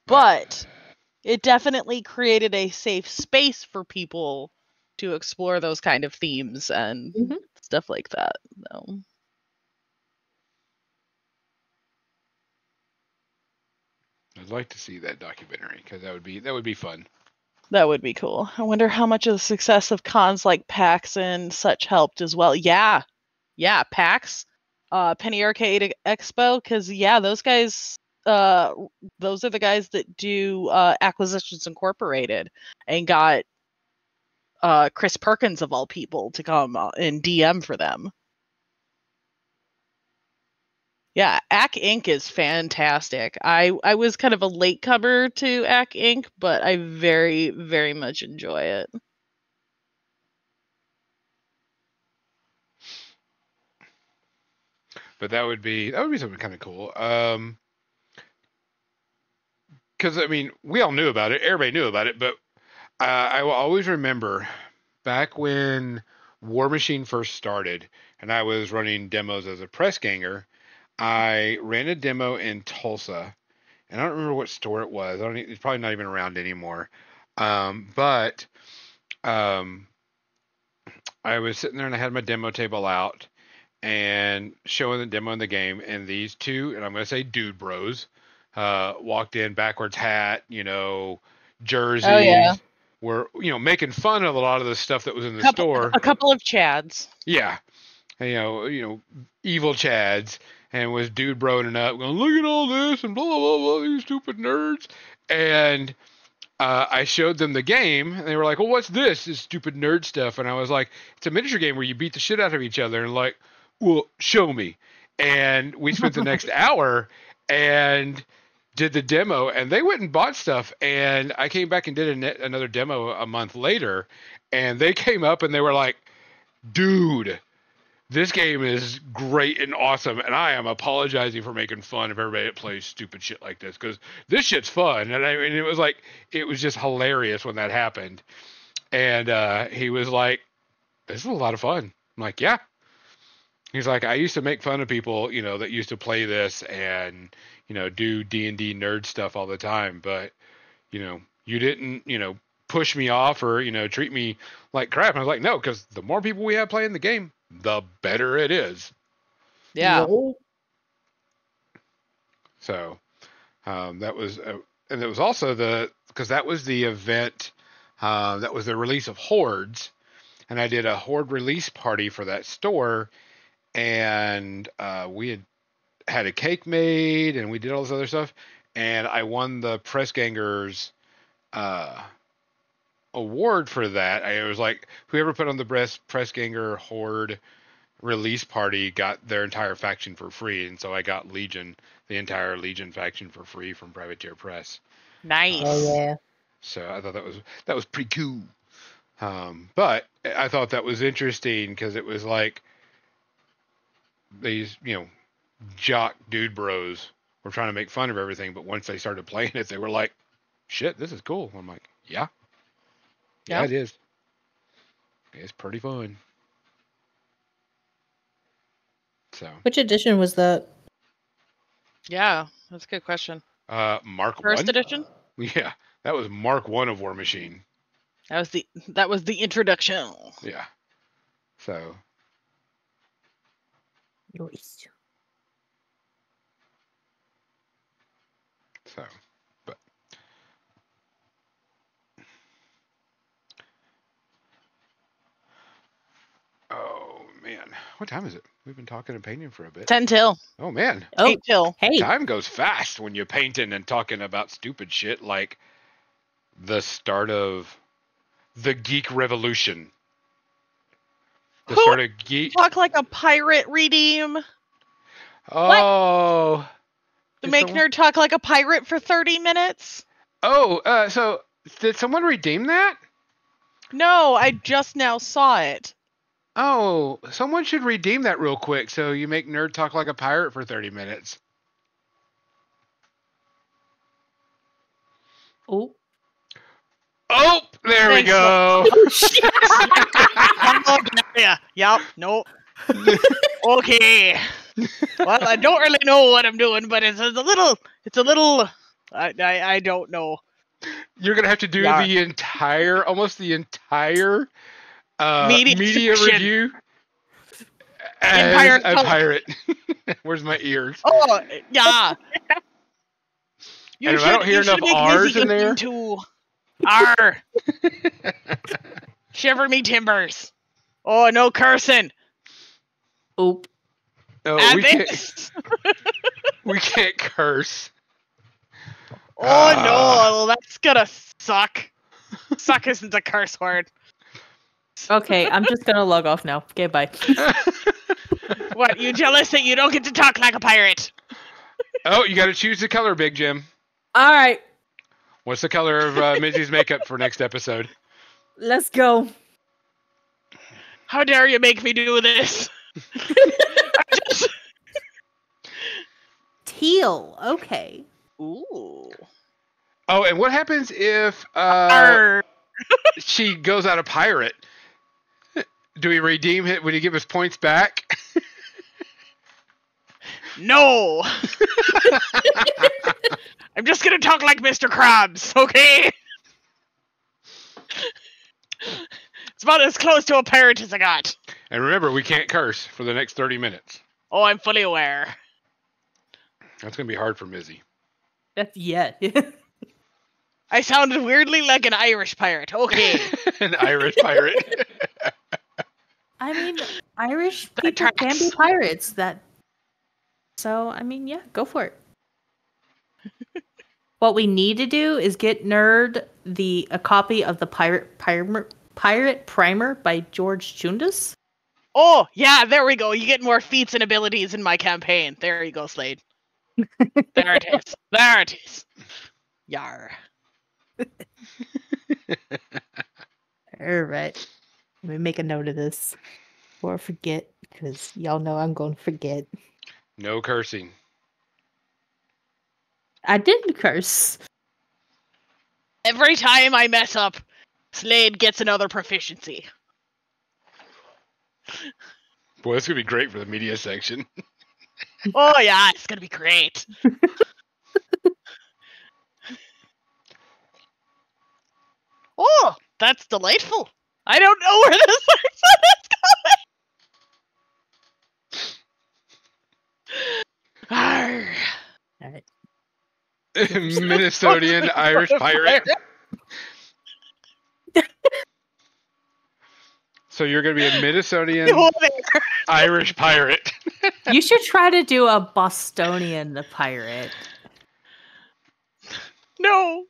But it definitely created a safe space for people to explore those kind of themes and stuff like that. So. I'd like to see that documentary because that would be fun. That would be cool. I wonder how much of the success of cons like PAX and such helped as well. Yeah, PAX, Penny Arcade Expo, because those guys, those are the guys that do Acquisitions Incorporated, and got Chris Perkins of all people to come and DM for them. Yeah, AC Inc. is fantastic. I was kind of a latecomer to AC Inc., but I very, very much enjoy it. But that would be something kind of cool. Because we all knew about it. Everybody knew about it. But I will always remember back when War Machine first started, and I was running demos as a press ganger. I ran a demo in Tulsa, and I don't remember what store it was. It's probably not even around anymore. But I was sitting there and I had my demo table out and showing the demo in the game, and these two, and I'm going to say dude bros, walked in, backwards hat, jerseys. Oh, yeah. Were, making fun of a lot of the stuff that was in the store. A couple of Chads. Yeah. And, evil Chads. And was dude broing up, going, look at all this, and blah, blah, blah, blah, these stupid nerds. And I showed them the game, and they were like, well, what's this stupid nerd stuff? And I was like, it's a miniature game where you beat the shit out of each other. And like, well, show me. And we spent the next hour and did the demo, and they went and bought stuff. And I came back and did another demo a month later, and they came up and they were like, dude, this game is great and awesome, and I am apologizing for making fun of everybody that plays stupid shit like this, because this shit's fun. And it was just hilarious when that happened. And he was like, this is a lot of fun. I'm like, yeah. He's like, I used to make fun of people, that used to play this and, do D&D nerd stuff all the time. But, you didn't, push me off or, treat me like crap. And I was like, no, because the more people we have playing the game, the better it is. Yeah. Yo. So that was, and it was also because that was the event, that was the release of Hordes. And I did a Horde release party for that store. And we had a cake made, and we did all this other stuff. And I won the Press Gangers award for that. I was like, whoever put on the Press Ganger Horde release party got their entire faction for free. And so I got Legion, the entire Legion faction for free from Privateer Press. Nice. Oh yeah. So I thought that was pretty cool. But I thought that was interesting because it was like, these, jock dude bros were trying to make fun of everything, but once they started playing it, they were like, shit, this is cool. I'm like, yeah, Yep. it is. It's pretty fun. So, Which edition was that? Yeah, that's a good question. Mark First 1? edition? Yeah, that was Mark 1 of War Machine. That was the introduction. Yeah. So, Nice. but oh man, what time is it? We've been talking and painting for a bit. 10 till. Oh man, Oh, 8 till. hey. time goes fast when you're painting and talking about stupid shit like the start of the geek revolution. The Who start of geek. Talk like a pirate, redeem. Oh. To Did make someone- nerd talk like a pirate for 30 minutes? Oh, so did someone redeem that? No, I just now saw it. Oh, someone should redeem that real quick so you make nerd talk like a pirate for 30 minutes. Oh. Oh, there Thanks, we go. Yeah. Yep. Nope. Okay. Well, I don't really know what I'm doing, but it's a little. I don't know. You're going to have to do Yeah. almost the entire Media section. review Pirate as a color. pirate. Where's my ears? Oh, yeah. And if I don't hear enough R's in there. To R. Shiver me timbers. Oh, no cursing. Oop. Oh, This. we can't curse. Oh, no. That's gonna suck. Suck isn't a curse word. Okay, I'm just gonna log off now. Okay, bye. What, you jealous that you don't get to talk like a pirate? Oh, you got to choose the color, Big Jim. All right, What's the color of Mizzy's makeup for next episode? let's go. How dare you make me do this? Teal. Okay. Ooh. Oh, and what happens if Arr. she goes out a pirate? Do we redeem it? Would he give us points back? No. I'm just gonna talk like Mr. Krabs, okay? It's about as close to a pirate as I got. And remember, we can't curse for the next 30 minutes. Oh, I'm fully aware. That's going to be hard for Mizzy. That's yeah. I sounded weirdly like an Irish pirate. Okay. An Irish pirate. I mean, Irish That people can be tracks. pirates. So I mean, yeah, go for it. What we need to do is get Nerd a copy of the Pirate Primer by George Chundas. Oh, yeah, there we go. You get more feats and abilities in my campaign. There you go, Slade. There it is. There it is. Yar. All right. Let me make a note of this before I forget, because y'all know I'm going to forget. No cursing. I didn't curse. Every time I mess up, Slade gets another proficiency. Boy, this is gonna be great for the media section. Oh yeah, it's gonna be great. Oh, that's delightful. I don't know where this is going. Arr. All right. Minnesotan Irish pirate. So you're going to be a Minnesotan Irish pirate. You should try to do a Bostonian the pirate. No.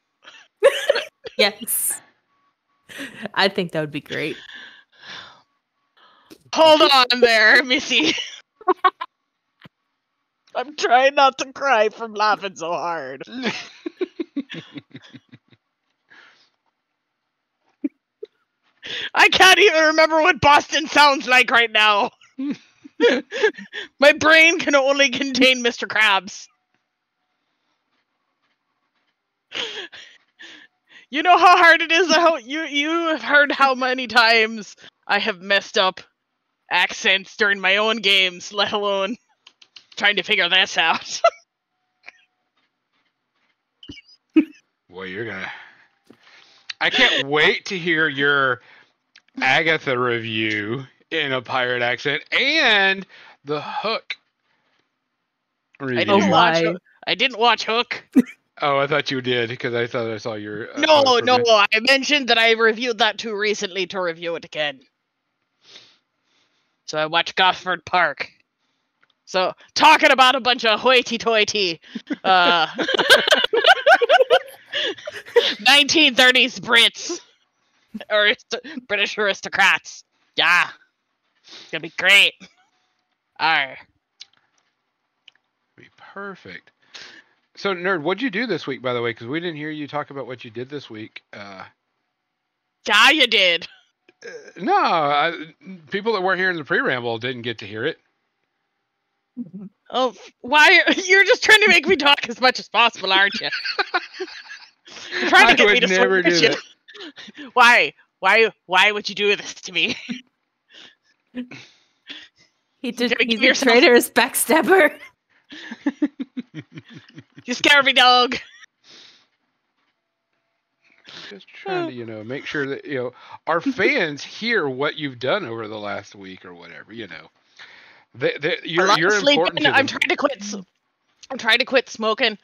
Yes. I think that would be great. Hold on there, Missy. I'm trying not to cry from laughing so hard. I can't even remember what Boston sounds like right now. My brain can only contain Mr. Krabs. You know how hard it is. You have heard how many times I have messed up accents during my own games, let alone trying to figure this out. Boy, you're gonna... I can't wait to hear your Agatha review in a pirate accent and the Hook review. I didn't watch Hook. Oh, I thought you did, because I thought I saw your... No, I mentioned that I reviewed that too recently to review it again. So I watched Gosford Park. So, talking about a bunch of hoity-toity, 1930s Brits, British aristocrats. Yeah. It's gonna be great. Arr. Be perfect. So, Nerd, what'd you do this week, by the way? Because we didn't hear you talk about what you did this week. Yeah, you did. No, people that weren't here in the pre-ramble didn't get to hear it. Oh, why? You're just trying to make me talk as much as possible, aren't you? You're trying to get me to never do that. Why? Why would you do this to me? He's a traitorous backstabber. You scare me, dog. Just trying to, make sure that, our fans hear what you've done over the last week or whatever, You're important to them. I'm trying to quit. I'm trying to quit smoking.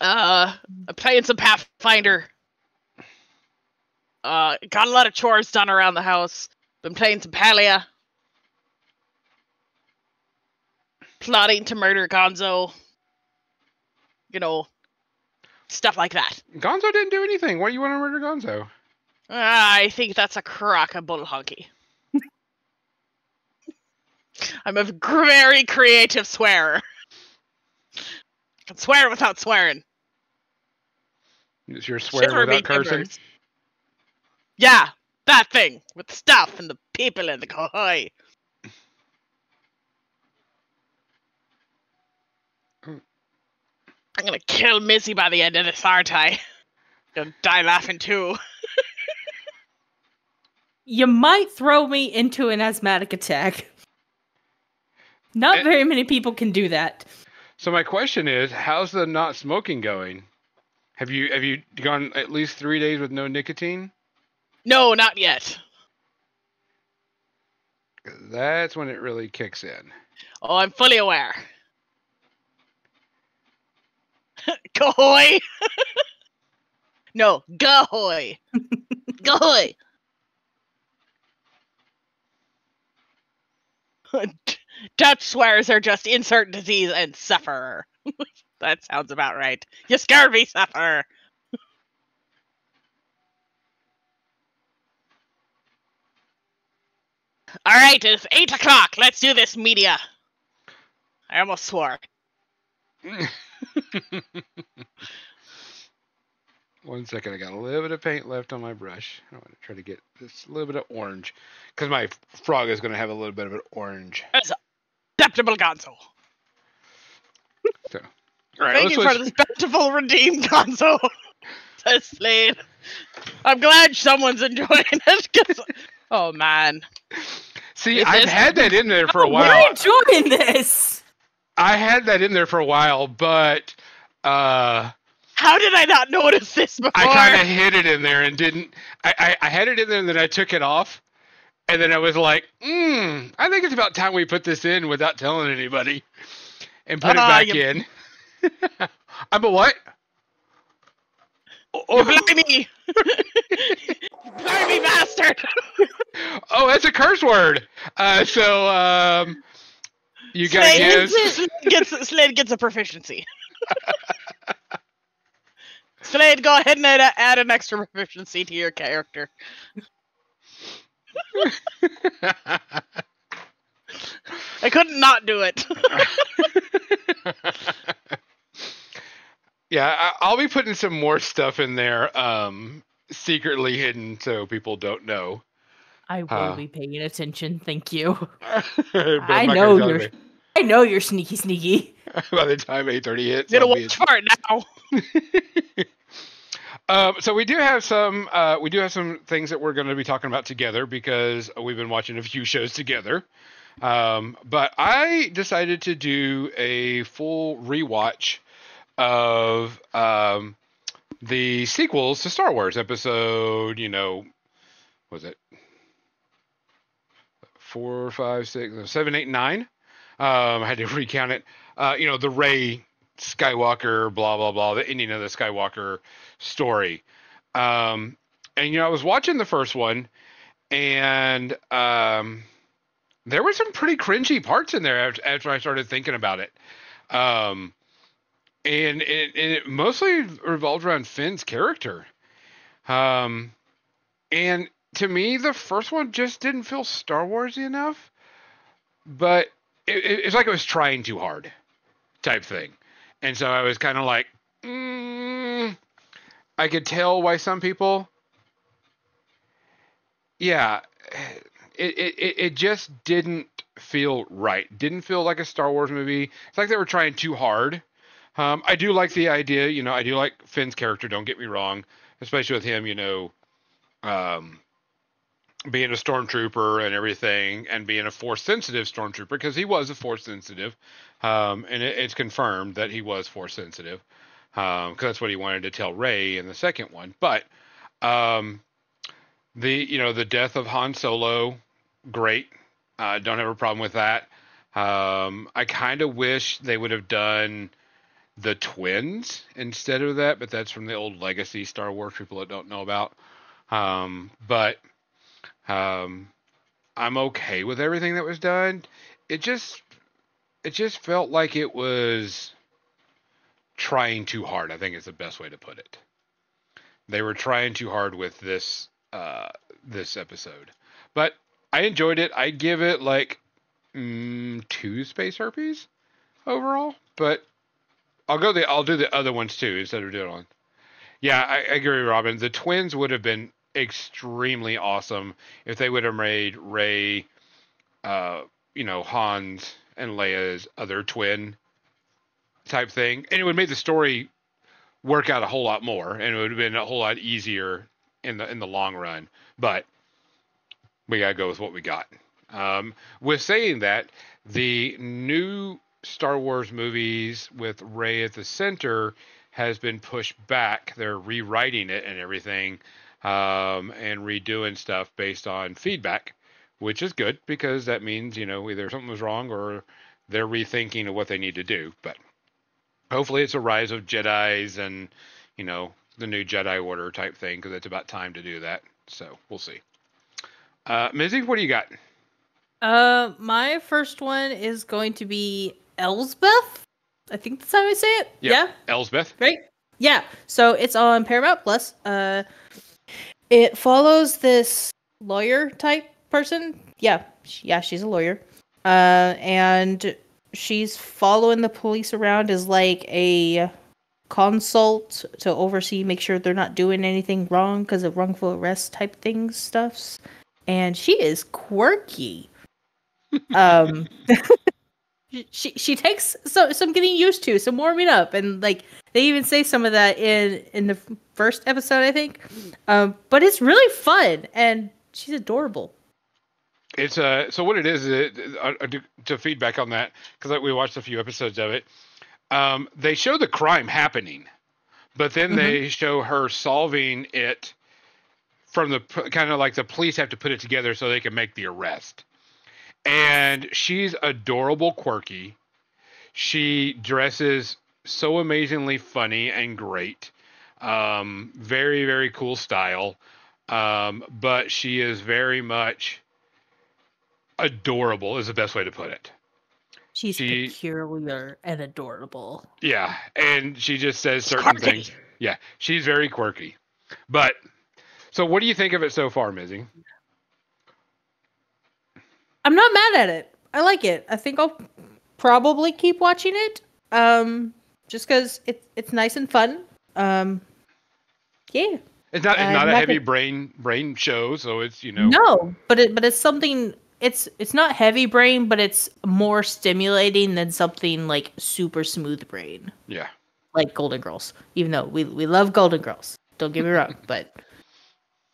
I'm playing some Pathfinder. Got a lot of chores done around the house. Been playing some Palia. Plotting to murder Gonzo. Stuff like that. Gonzo didn't do anything. Why do you want to murder Gonzo? I think that's a crock of bull honky. I'm a very creative swearer. I can swear without swearing. Is your swear without cursing? Yeah, that thing with the stuff and the people and the kohoi. I'm gonna kill Missy by the end of this, aren't I? Gonna die laughing too. You might throw me into an asthmatic attack. Not very many people can do that. So my question is, how's the not smoking going? Have you gone at least 3 days with no nicotine? No, not yet. That's when it really kicks in. Oh, I'm fully aware. Gahoy! No, gahoy! Gahoy! Dutch swears are just insert disease and sufferer. That sounds about right. You scurvy sufferer! Alright, it's 8 o'clock. Let's do this, media. I almost swore. 1 second, I got a little bit of paint left on my brush. I want to try to get this little bit of orange, because my frog is going to have a little bit of an orange. That's acceptable, Gonzo. So, all right, thank you for this bountiful redeemed, Gonzo. Says Slade. I'm glad someone's enjoying it, because Oh man. See, I've had that in there for a We're while. enjoying this. I had that in there for a while, but How did I not notice this before? I kind of hid it in there and didn't. I had it in there and then I took it off. And then I was like, I think it's about time we put this in without telling anybody. And put it back in. I'm a what? You blimey! Blimey bastard! Oh, that's a curse word. You gotta give. Slade gets a proficiency. Slade, go ahead and add an extra proficiency to your character. I couldn't not do it. Yeah, I'll be putting some more stuff in there, secretly hidden so people don't know. I will be paying attention. Thank you. I know you're sneaky. By the time 8:30 hits, Gonna watch for it now. So we do have some things that we're going to be talking about together because we've been watching a few shows together. But I decided to do a full rewatch of the sequels to Star Wars episode, was it 4, 5, 6, 7, 8, 9? I had to recount it. The Rey Skywalker, blah, blah, blah, the ending of the Skywalker story. I was watching the first one, and there were some pretty cringy parts in there after I started thinking about it. And it mostly revolved around Finn's character. And to me, the first one just didn't feel Star Warsy enough. But it's like it was trying too hard type thing. And so I was kind of like, I could tell why some people... Yeah, it just didn't feel right. Didn't feel like a Star Wars movie. It's like they were trying too hard. I do like the idea, I do like Finn's character, don't get me wrong, especially with him, being a stormtrooper and everything, and being a force-sensitive stormtrooper, because he was a force-sensitive, and it's confirmed that he was force-sensitive, because that's what he wanted to tell Rey in the second one. But the death of Han Solo, great. Don't have a problem with that. I kind of wish they would have done the twins instead of that, but that's from the old Legacy Star Wars people that don't know about. But I'm okay with everything that was done. It just felt like it was trying too hard, I think is the best way to put it. They were trying too hard with this episode. But I enjoyed it. I give it like 2 space herpes overall, but I'll do the other ones too instead of doing one. Yeah, I agree, Robin. The twins would have been extremely awesome if they would have made Rey, Han's and Leia's other twin type thing, and it would make the story work out a whole lot more, and it would have been a whole lot easier in the long run. But we gotta go with what we got. With saying that, the new Star Wars movies with Rey at the center has been pushed back. They're rewriting it and everything, and redoing stuff based on feedback, which is good because that means, either something was wrong or they're rethinking of what they need to do. But hopefully it's a rise of Jedis and, the new Jedi Order type thing, because it's about time to do that. So we'll see. Mizzy, what do you got? My first one is going to be Elsbeth. I think that's how I say it. Yeah. Elsbeth. Right? Yeah. So it's on Paramount Plus. It follows this lawyer type person. Yeah, she's a lawyer. And she's following the police around as like a consult to oversee, make sure they're not doing anything wrong because of wrongful arrest type things, stuffs. And she is quirky. She takes some getting used to, some warming up, and like they even say some of that in the first episode, I think. But it's really fun, and she's adorable. It's so what it is to feedback on that, because we watched a few episodes of it. They show the crime happening, but then they show her solving it from the kind of like the police have to put it together so they can make the arrest. And she's adorable, quirky. She dresses so amazingly funny and great. Very, very cool style. But she is very much adorable is the best way to put it. She's peculiar and adorable. Yeah, and she just says certain things. Yeah, she's very quirky. But, so what do you think of it so far, Mizzy? I'm not mad at it. I like it. I think I'll probably keep watching it. Just because it's nice and fun. Yeah. It's not a heavy brain show, so it's No, but it's something. It's not heavy brain, but it's more stimulating than something like super smooth brain. Yeah. Like Golden Girls. Even though we love Golden Girls. Don't get me wrong, but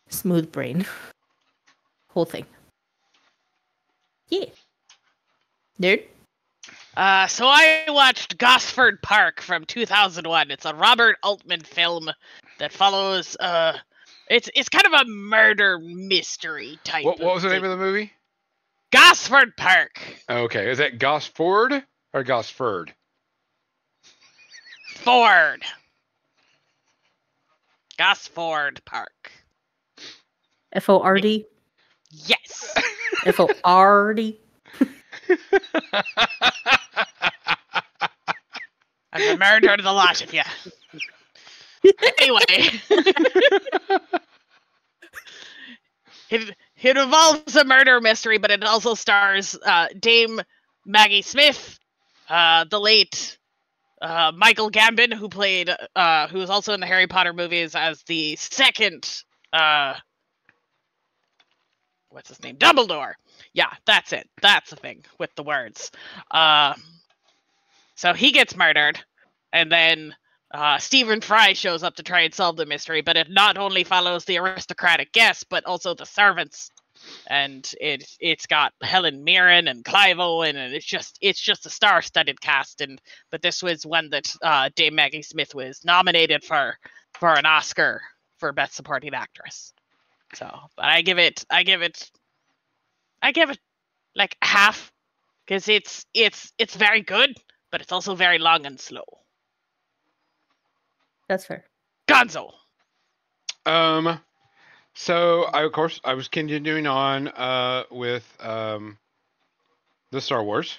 smooth brain. Whole thing. Yeah. Nerd? So I watched Gosford Park from 2001. It's a Robert Altman film that follows it's kind of a murder mystery type. What was the name of the movie? Gosford Park. Okay, is that Gosford or Gosford? Ford. Gosford Park. F-O-R-D? Yes. F-O-R-D? I've murdered the lot of you. Anyway. It involves a murder mystery, but it also stars Dame Maggie Smith, the late Michael Gambon, who was also in the Harry Potter movies as the second, what's his name? Dumbledore. Yeah, that's it. That's the thing with the words. So he gets murdered, and then Stephen Fry shows up to try and solve the mystery, but it not only follows the aristocratic guests, but also the servants. And it's got Helen Mirren and Clive Owen, and it's just a star-studded cast. But this was one that Dame Maggie Smith was nominated for an Oscar for Best Supporting Actress. So, but I give it like half, because it's very good, but it's also very long and slow. That's fair. Gonzo. So I was continuing on with the Star Wars,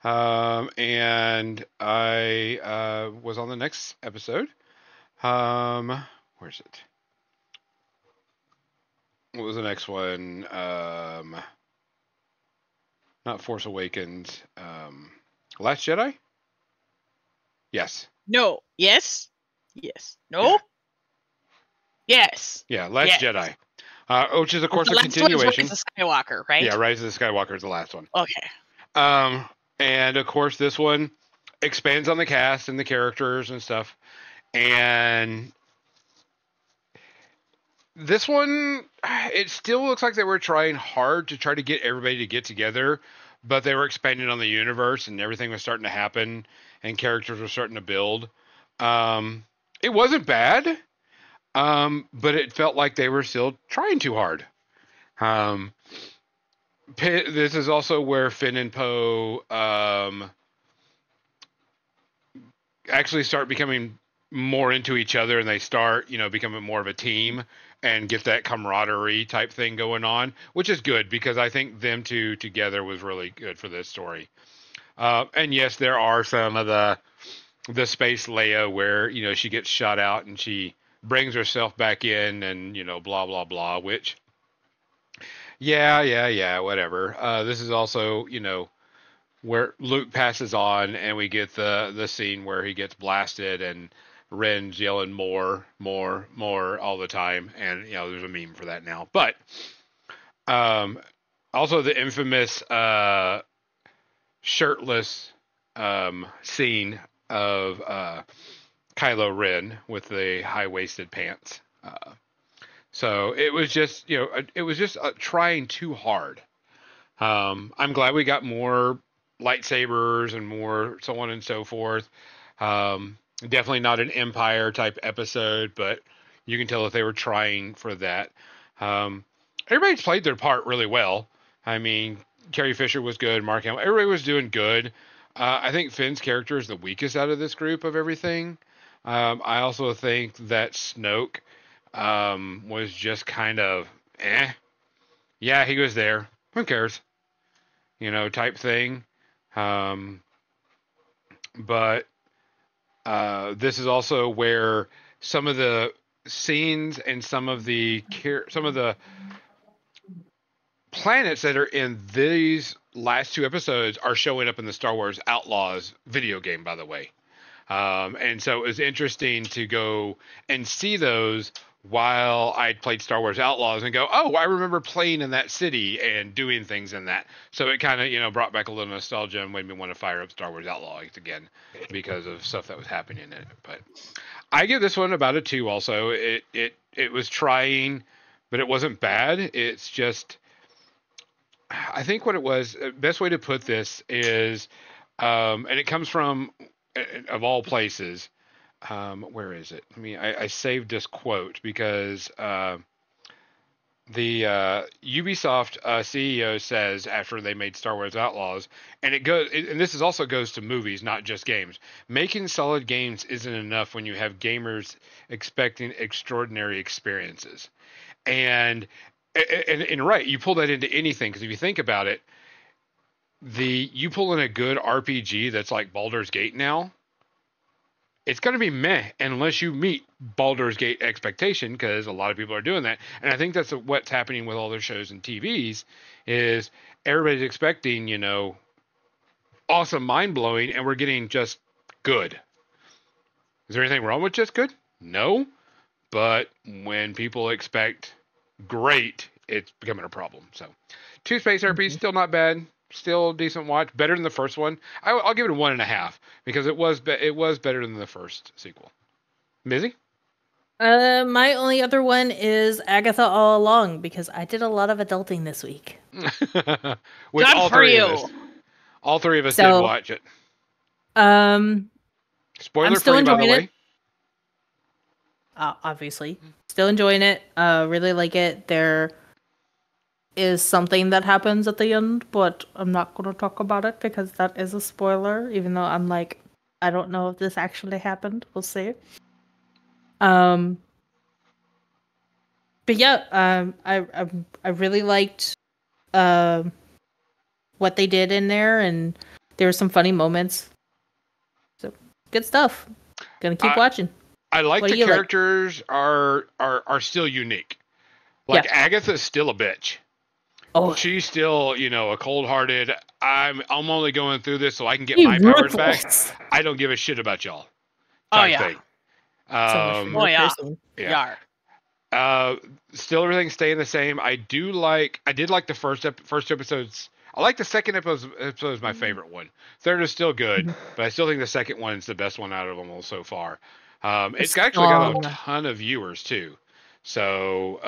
and I was on the next episode. Where's it? What was the next one? Not Force Awakens. Last Jedi? Yes. No. Yes. Yes. No. Yeah. Yes. Yeah, Last Jedi. Which is, of course, the a last continuation. Rise of Skywalker, right? Yeah, Rise of the Skywalker is the last one. Okay. And, of course, this one expands on the cast and the characters and stuff. And this one, it still looks like they were trying hard to try to get everybody to get together, but they were expanding on the universe and everything was starting to happen and characters were starting to build. It wasn't bad. But it felt like they were still trying too hard. This is also where Finn and Poe actually start becoming more into each other, and they start, becoming more of a team and get that camaraderie type thing going on, which is good because I think them two together was really good for this story. And yes, there are some of the space Leia where, she gets shot out and she brings herself back in and, blah, blah, blah, which, yeah, whatever. This is also, where Luke passes on and we get the scene where he gets blasted and Ren's yelling more all the time. And, there's a meme for that now. But also the infamous shirtless scene of Kylo Ren with the high-waisted pants. So it was just, trying too hard. I'm glad we got more lightsabers and more so on and so forth. Definitely not an Empire type episode, but you can tell that they were trying for that. Um, Everybody's played their part really well. I mean, Carrie Fisher was good. Mark Hamill, everybody was doing good. I think Finn's character is the weakest out of this group of everything. I also think that Snoke was just kind of yeah, he was there. Who cares? Type thing. Um, but this is also where some of the scenes and some of the planets that are in these last two episodes are showing up in the Star Wars Outlaws video game, by the way. And so it was interesting to go and see those while I'd played Star Wars Outlaws and go, oh, I remember playing in that city and doing things in that. So it kind of, brought back a little nostalgia and made me want to fire up Star Wars Outlaws again because of stuff that was happening in it. But I give this one about a 2 also. It was trying, but it wasn't bad. It's just, I think what it was, best way to put this is, and it comes from, of all places, where is it? I saved this quote because the Ubisoft CEO says after they made Star Wars Outlaws, and and this also goes to movies, not just games. Making solid games isn't enough when you have gamers expecting extraordinary experiences, and right, you pull that into anything because if you think about it, you pull in a good RPG that's like Baldur's Gate now, it's going to be meh unless you meet Baldur's Gate expectation, because a lot of people are doing that. And I think that's what's happening with all their shows and TVs is everybody's expecting, awesome, mind-blowing, and we're getting just good. Is there anything wrong with just good? No. But when people expect great, it's becoming a problem. So 2 space RPs, still not bad. Still decent watch, better than the first one. I'll give it a 1.5 because it was better than the first sequel. Mizzy? My only other one is Agatha All Along because I did a lot of adulting this week. With Good for you. All 3 of us did watch it. Spoiler I'm still free, by the enjoying way. Obviously, still enjoying it. Really like it. There is something that happens at the end, but I'm not going to talk about it because that is a spoiler, even though I'm like, I don't know if this actually happened. We'll see. But yeah, I really liked what they did in there, and there were some funny moments. So good stuff. Gonna keep watching. I like the characters are still unique. Like Agatha's still a bitch. Oh, she's still, a cold-hearted. I'm only going through this so I can get my powers back. I don't give a shit about y'all. Thing. Still everything staying the same. I did like the first two episodes. I like the second episode is my favorite one. Third is still good, but I still think the second one is the best one out of them all so far. It's actually got a ton of viewers too. So,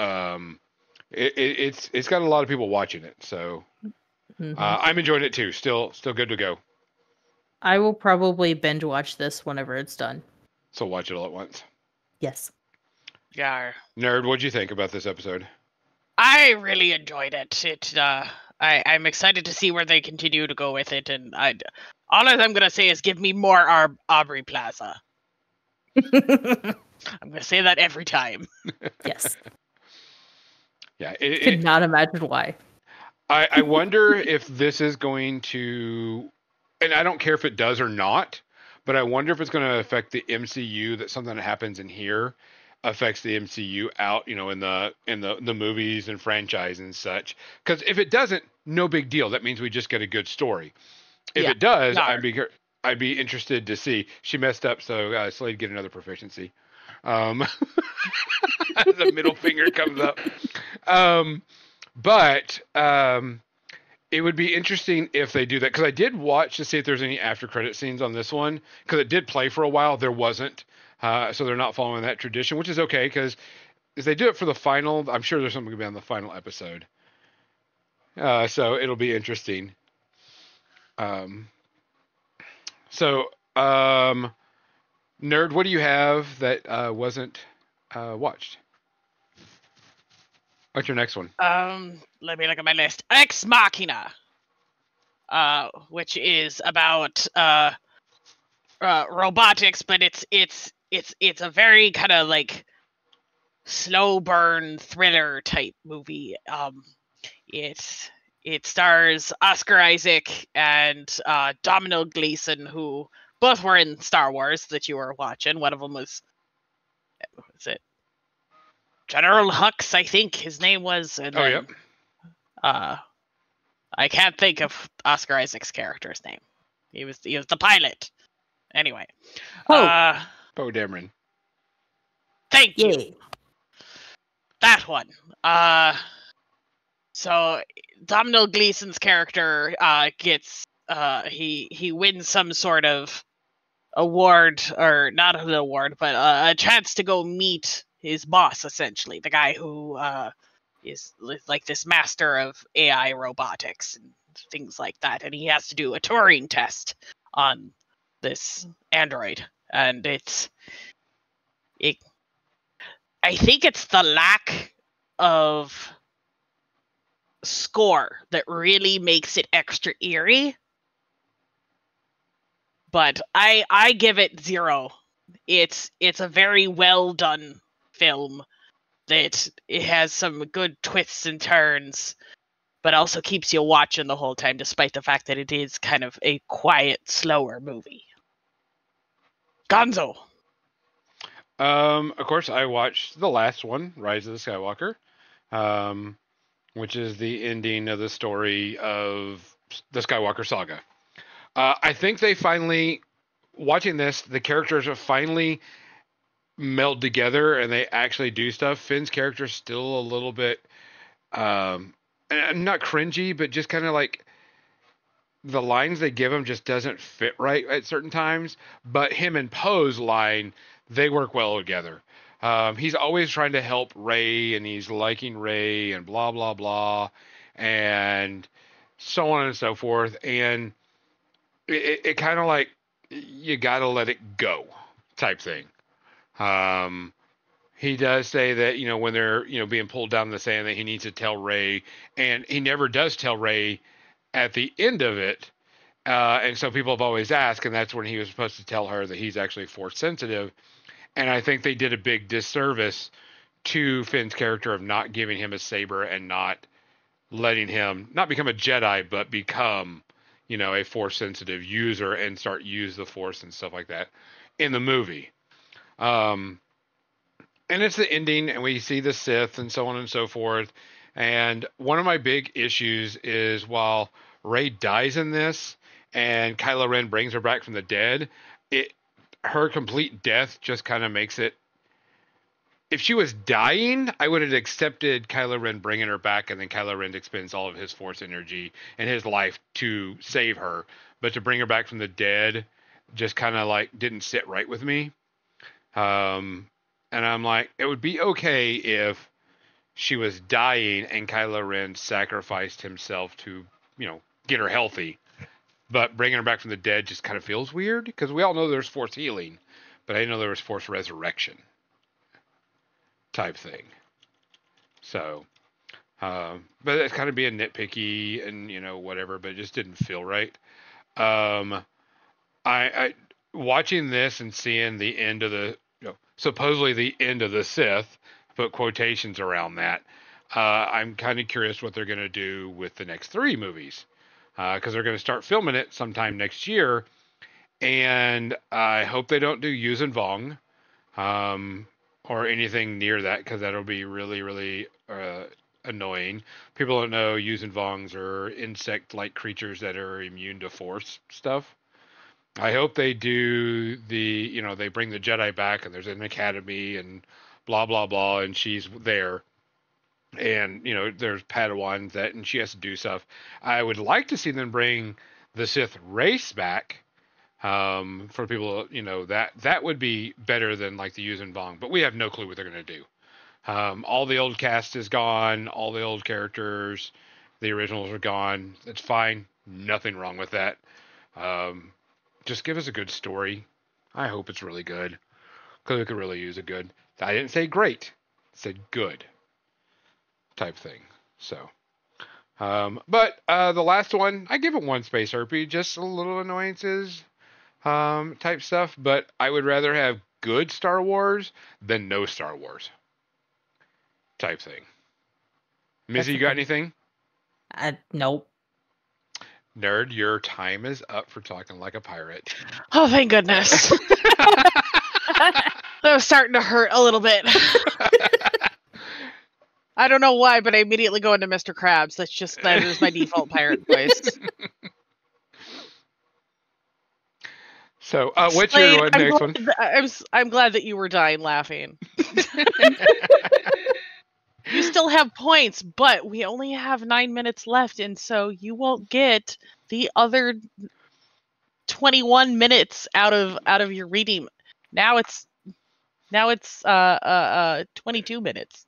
it's got a lot of people watching it, so I'm enjoying it too. Still good to go. I will probably binge watch this whenever it's done. So watch it all at once. Yes. Yeah. Nerd, what'd you think about this episode? I really enjoyed it. I'm excited to see where they continue to go with it, and all I'm gonna say is give me more Aubrey Plaza. I'm gonna say that every time. Yes. Yeah, I could not imagine why. I wonder if this is going to, and I don't care if it does or not, but I wonder if it's going to affect the MCU. That something that happens in here affects the MCU out, in the movies and franchise and such. Because if it doesn't, no big deal. That means we just get a good story. If it does, I'd be interested to see. She messed up, so Slade get another proficiency. The middle finger comes up. But it would be interesting if they do that, because I did watch to see if there's any after credit scenes on this one, because it did play for a while. There wasn't, so they're not following that tradition, which is okay, because if they do it for the final, I'm sure there's something going to be on the final episode. So it'll be interesting. Um, so, um, Nerd, what do you have that wasn't watched? What's your next one? Let me look at my list. Ex Machina, which is about robotics, but it's a very kind of like slow burn thriller type movie. It it stars Oscar Isaac and Domhnall Gleeson, who both were in Star Wars that you were watching. One of them was it General Hux, I think his name was, and then I can't think of Oscar Isaac's character's name. He was the pilot. Anyway, Poe Dameron. Thank you. Yeah. That one. So Domhnall Gleeson's character gets he wins some sort of award, or not an award, but a chance to go meet his boss, essentially, the guy who is like this master of AI robotics and things like that, and he has to do a Turing test on this android, and I think it's the lack of score that really makes it extra eerie. But I give it 0. It's a very well done film that it has some good twists and turns, but also keeps you watching the whole time, despite the fact that it is kind of a quiet, slower movie. Gonzo. Of course, I watched the last one, Rise of the Skywalker, which is the ending of the story of the Skywalker saga. I think they finally, watching this, the characters have finally meld together and they actually do stuff. Finn's character is still a little bit, not cringy, but just kind of like the lines they give him just doesn't fit right at certain times. But him and Poe's line, they work well together. He's always trying to help Rey, and he's liking Rey, and blah blah blah, and so on and so forth. And it kind of like, you gotta let it go type thing. He does say that, when they're, being pulled down in the sand, that he needs to tell Rey, and he never does tell Rey at the end of it. And so people have always asked, and that's when he was supposed to tell her that he's actually force sensitive. And I think they did a big disservice to Finn's character of not giving him a saber and not letting him not become a Jedi, but become, a force sensitive user and start use the force and stuff like that in the movie. And it's the ending, and we see the Sith and so on and so forth. And one of my big issues is, while Rey dies in this and Kylo Ren brings her back from the dead, her complete death just kind of makes it. If she was dying, I would have accepted Kylo Ren bringing her back, and then Kylo Ren expends all of his force energy and his life to save her. But to bring her back from the dead just kind of like didn't sit right with me. And I'm like, it would be okay if she was dying and Kylo Ren sacrificed himself to, get her healthy. But bringing her back from the dead just kind of feels weird, because we all know there's force healing, but I didn't know there was force resurrection type thing. So, but it's kind of being nitpicky and, whatever, but it just didn't feel right. I watching this and seeing the end of the, supposedly the end of the Sith, put quotations around that. I'm kind of curious what they're going to do with the next 3 movies, because they're going to start filming it sometime next year, and I hope they don't do Yuuzhan Vong, or anything near that, because that'll be really, really annoying. People don't know Yuuzhan Vongs are insect-like creatures that are immune to force stuff. I hope they do they bring the Jedi back, and there's an academy and blah, blah, blah, and she's there. And, there's Padawans and she has to do stuff. I would like to see them bring the Sith race back, for people, that would be better than like the Yuuzhan Vong, but we have no clue what they're going to do. All the old cast is gone, all the old characters, The originals are gone. It's fine. Nothing wrong with that. Just give us a good story. I hope it's really good. Because we could really use a good. I didn't say great. I said good. Type thing. So. But the last one, I give it 1 space herpy. Just a little annoyances. Type stuff. But I would rather have good Star Wars than no Star Wars. Type thing. Missy, you got anything? Nope. Nerd, your time is up for talking like a pirate. Oh, thank goodness. That was starting to hurt a little bit. I don't know why, but I immediately go into Mr. Krabs. That is my default pirate voice. So, what's Slade, your next one? I'm glad that you were dying laughing. You still have points, but we only have 9 minutes left, and so you won't get the other 21 minutes out of your reading. Now it's 22 minutes.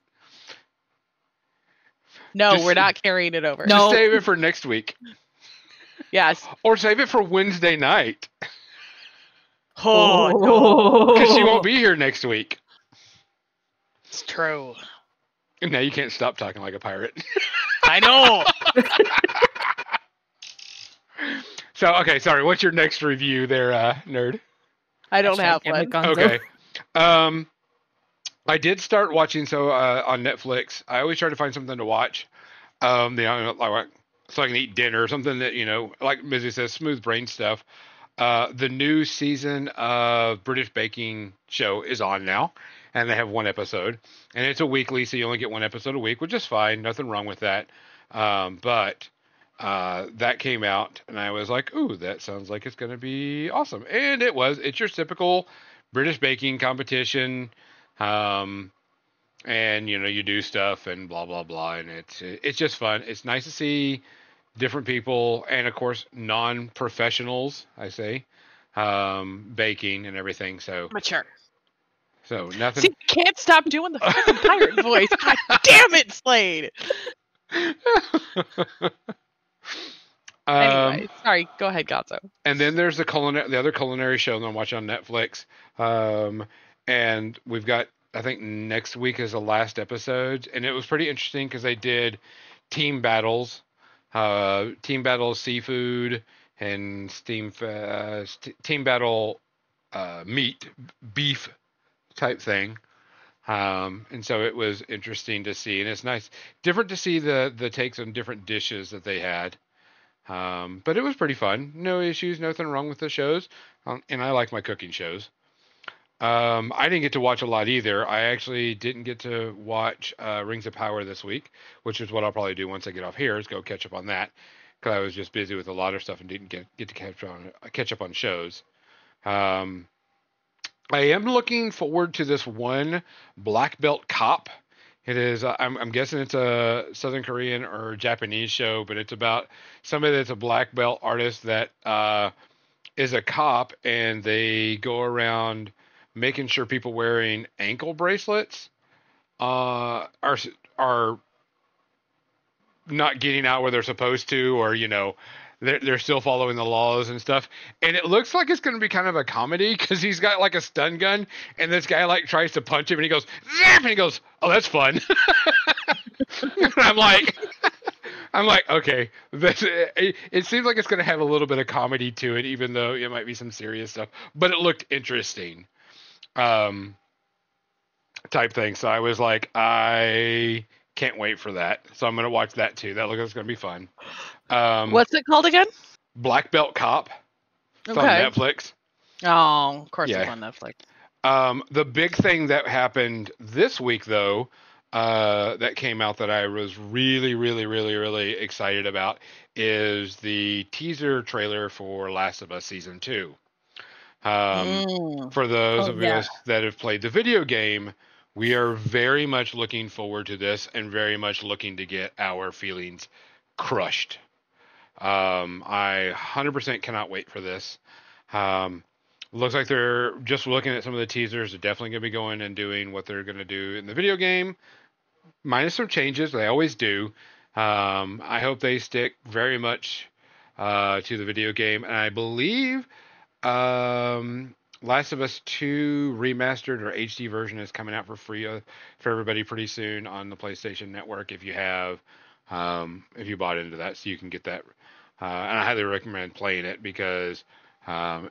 No, we're not carrying it over. Just save it for next week. Yes. Or save it for Wednesday night. Oh, no. Because she won't be here next week. It's true. And now you can't stop talking like a pirate. I know. So, okay, sorry. What's your next review there, nerd? I don't have one. Okay. I did start watching on Netflix. I always try to find something to watch. So I can eat dinner or something that, like Mizzy says, smooth brain stuff. The new season of British Baking Show is on now, and they have 1 episode, and it's a weekly, so you only get 1 episode a week, which is fine. Nothing wrong with that. But that came out, and I was like, ooh, that sounds like it's going to be awesome. And it was. It's your typical British baking competition. And you do stuff and blah blah blah, and it's just fun. It's nice to see different people, and of course non-professionals, I say, baking and everything. So Mature. So nothing. See, I can't stop doing the fucking pirate voice. God damn it, Slade. Anyway, sorry. Go ahead, Gonzo. And then there's the other culinary show that I'm watching on Netflix. And we've got, I think next week is the last episode, and it was pretty interesting because they did team battles seafood and team battle meat beef type thing. And so it was interesting to see, and it's different to see the takes on different dishes that they had. But it was pretty fun. No issues, nothing wrong with the shows. And I like my cooking shows. I didn't get to watch a lot either. I actually didn't get to watch Rings of Power this week, which is what I'll probably do once I get off here, is go catch up on that, because I was just busy with a lot of stuff and didn't get to catch up on shows. I am looking forward to this one Black Belt Cop. It is, I'm guessing it's a Southern Korean or Japanese show, but it's about somebody that's a black belt artist that is a cop, and they go around making sure people wearing ankle bracelets are not getting out where they're supposed to, or they're still following the laws and stuff. And it looks like it's going to be kind of a comedy, because he's got like a stun gun, and this guy like tries to punch him, and he goes zap, and he goes, oh, that's fun. I'm like, okay, it seems like it's going to have a little bit of comedy to it, even though it might be some serious stuff, but it looked interesting. Type thing. So I was like, I can't wait for that. So I'm going to watch that too. That looks like it's going to be fun. What's it called again? Black Belt Cop. It's on Netflix. Oh, of course it's on Netflix. The big thing that happened this week, though, that came out that I was really, really, really, really excited about, is the teaser trailer for Last of Us Season 2. For those of us that have played the video game, we are very much looking forward to this, and very much looking to get our feelings crushed. I 100% cannot wait for this. Looks like they're just looking at some of the teasers. They're definitely going to be going and doing what they're going to do in the video game, minus some changes. They always do. I hope they stick very much to the video game, and I believe Last of Us 2 remastered or HD version is coming out for free for everybody pretty soon on the PlayStation Network if you bought into that, so you can get that. And I highly recommend playing it because um,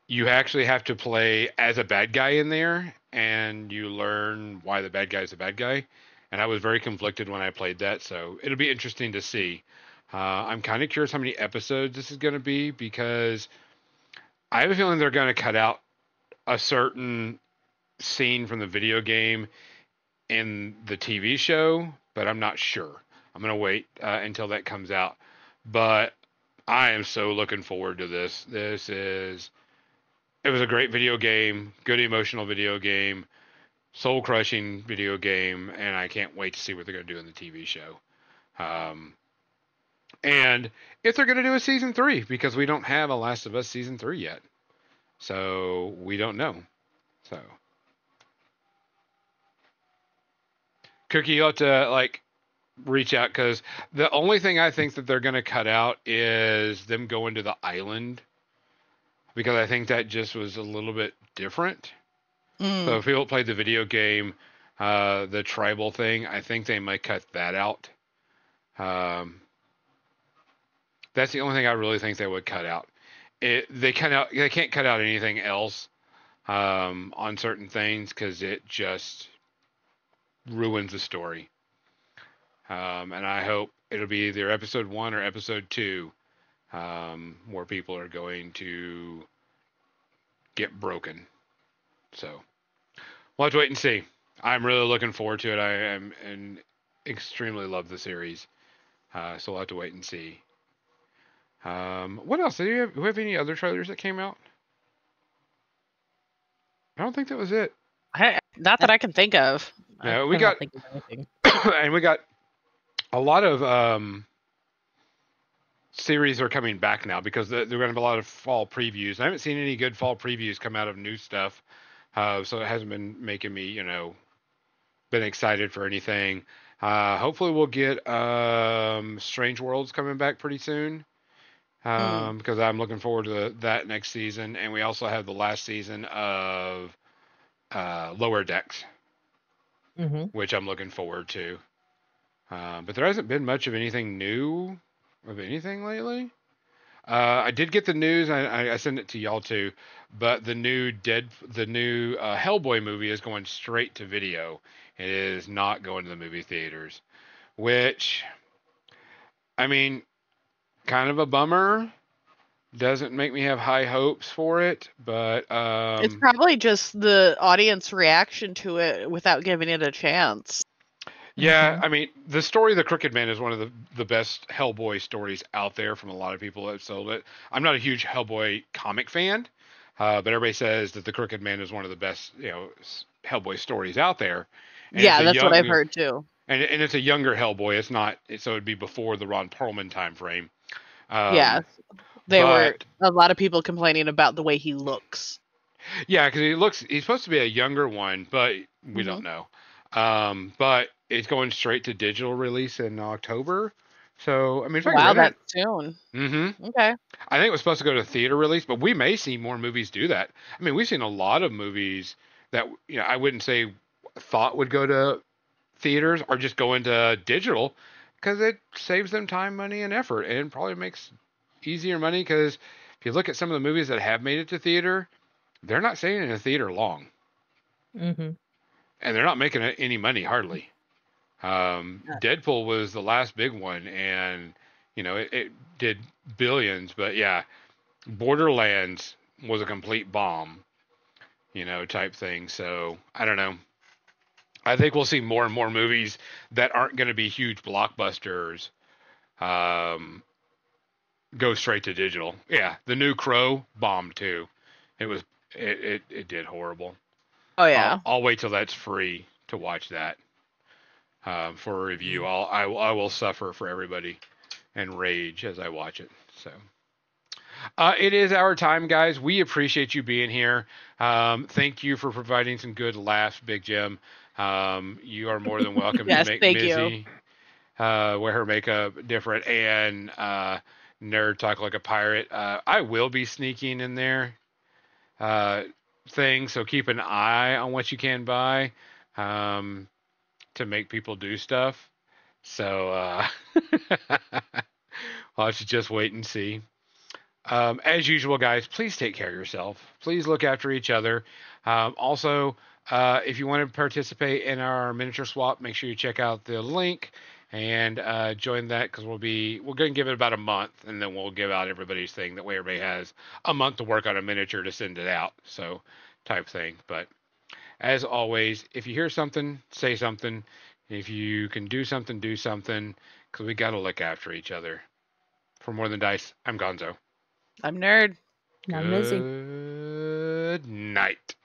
you actually have to play as a bad guy in there, and you learn why the bad guy is a bad guy. And I was very conflicted when I played that, so it'll be interesting to see. I'm kind of curious how many episodes this is going to be because I have a feeling they're going to cut out a certain scene from the video game in the TV show, but I'm not sure. I'm going to wait until that comes out. But I am so looking forward to this. It was a great video game, good emotional video game, soul crushing video game, and I can't wait to see what they're going to do in the TV show. And if they're going to do a season 3, because we don't have a Last of Us season 3 yet. So we don't know. So Cookie, you have to reach out, because the only thing I think that they're going to cut out is them going to the island, because I think that just was a little bit different. So if people played the video game, the tribal thing, I think they might cut that out. That's the only thing I really think they would cut out. They can't cut out anything else on certain things, because it just ruins the story. And I hope it'll be either episode 1 or episode 2 where people are going to get broken. So we'll have to wait and see. I'm really looking forward to it. I am and extremely love the series. So we'll have to wait and see. What else? Do you have any other trailers that came out? I don't think that was it. Not that I can think of. No, we got and we got a lot of series are coming back now, because there are going to be a lot of fall previews. I haven't seen any good fall previews come out of new stuff, so it hasn't been making me, been excited for anything. Hopefully we'll get Strange Worlds coming back pretty soon, because I'm looking forward to that next season. And we also have the last season of Lower Decks, which I'm looking forward to. But there hasn't been much of anything new of anything lately. I did get the news. I sent it to y'all too. But the new Hellboy movie is going straight to video. It is not going to the movie theaters, which, I mean, kind of a bummer. Doesn't make me have high hopes for it, but it's probably just the audience reaction to it without giving it a chance. Yeah, I mean, the story of the Crooked Man is one of the best Hellboy stories out there from a lot of people that have sold it. I'm not a huge Hellboy comic fan, but everybody says that the Crooked Man is one of the best, Hellboy stories out there. And yeah, that's what I've heard too. And it's a younger Hellboy. It's not, so it'd be before the Ron Perlman time frame. Yeah, were a lot of people complaining about the way he looks. Yeah, because he's supposed to be a younger one, but we don't know. But it's going straight to digital release in October. So, I mean, that's soon. Okay. I think it was supposed to go to theater release, but we may see more movies do that. I mean, we've seen a lot of movies that, I wouldn't say thought would go to theaters or just go into digital, because it saves them time, money, and effort, and probably makes easier money, because if you look at some of the movies that have made it to theater, they're not staying in a theater long. And they're not making any money, hardly. Deadpool was the last big one, and, it did billions, but yeah, Borderlands was a complete bomb, type thing. So, I don't know. I think we'll see more and more movies that aren't going to be huge blockbusters go straight to digital. Yeah, the new Crow bombed too. It did horrible. Oh yeah. I'll wait till that's free to watch that for a review. I will suffer for everybody and rage as I watch it. So it is our time, guys. We appreciate you being here. Thank you for providing some good laughs, Big Jim. You are more than welcome yes, to make thank Mizzy. wear her makeup different, and nerd talk like a pirate. I will be sneaking in there things, so keep an eye on what you can buy to make people do stuff. So I'll have to just wait and see. As usual, guys, please take care of yourself. Please look after each other. Also, if you want to participate in our miniature swap, make sure you check out the link and join that, because we're going to give it about a month, and then we'll give out everybody's thing. That way everybody has a month to work on a miniature to send it out, so type thing. But as always, if you hear something, say something. If you can do something, because we got to look after each other. For More Than Dice, I'm Gonzo. I'm Nerd. I'm Missy. Good night.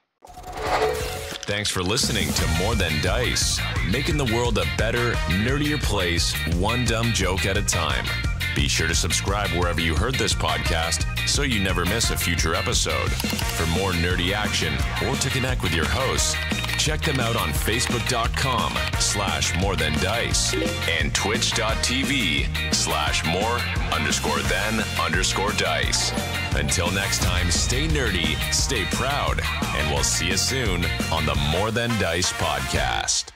Thanks for listening to More Than Dice, making the world a better, nerdier place, one dumb joke at a time. Be sure to subscribe wherever you heard this podcast so you never miss a future episode. For more nerdy action or to connect with your hosts, check them out on Facebook.com/More Than Dice and Twitch.tv/more_than_dice. Until next time, stay nerdy, stay proud, and we'll see you soon on the More Than Dice podcast.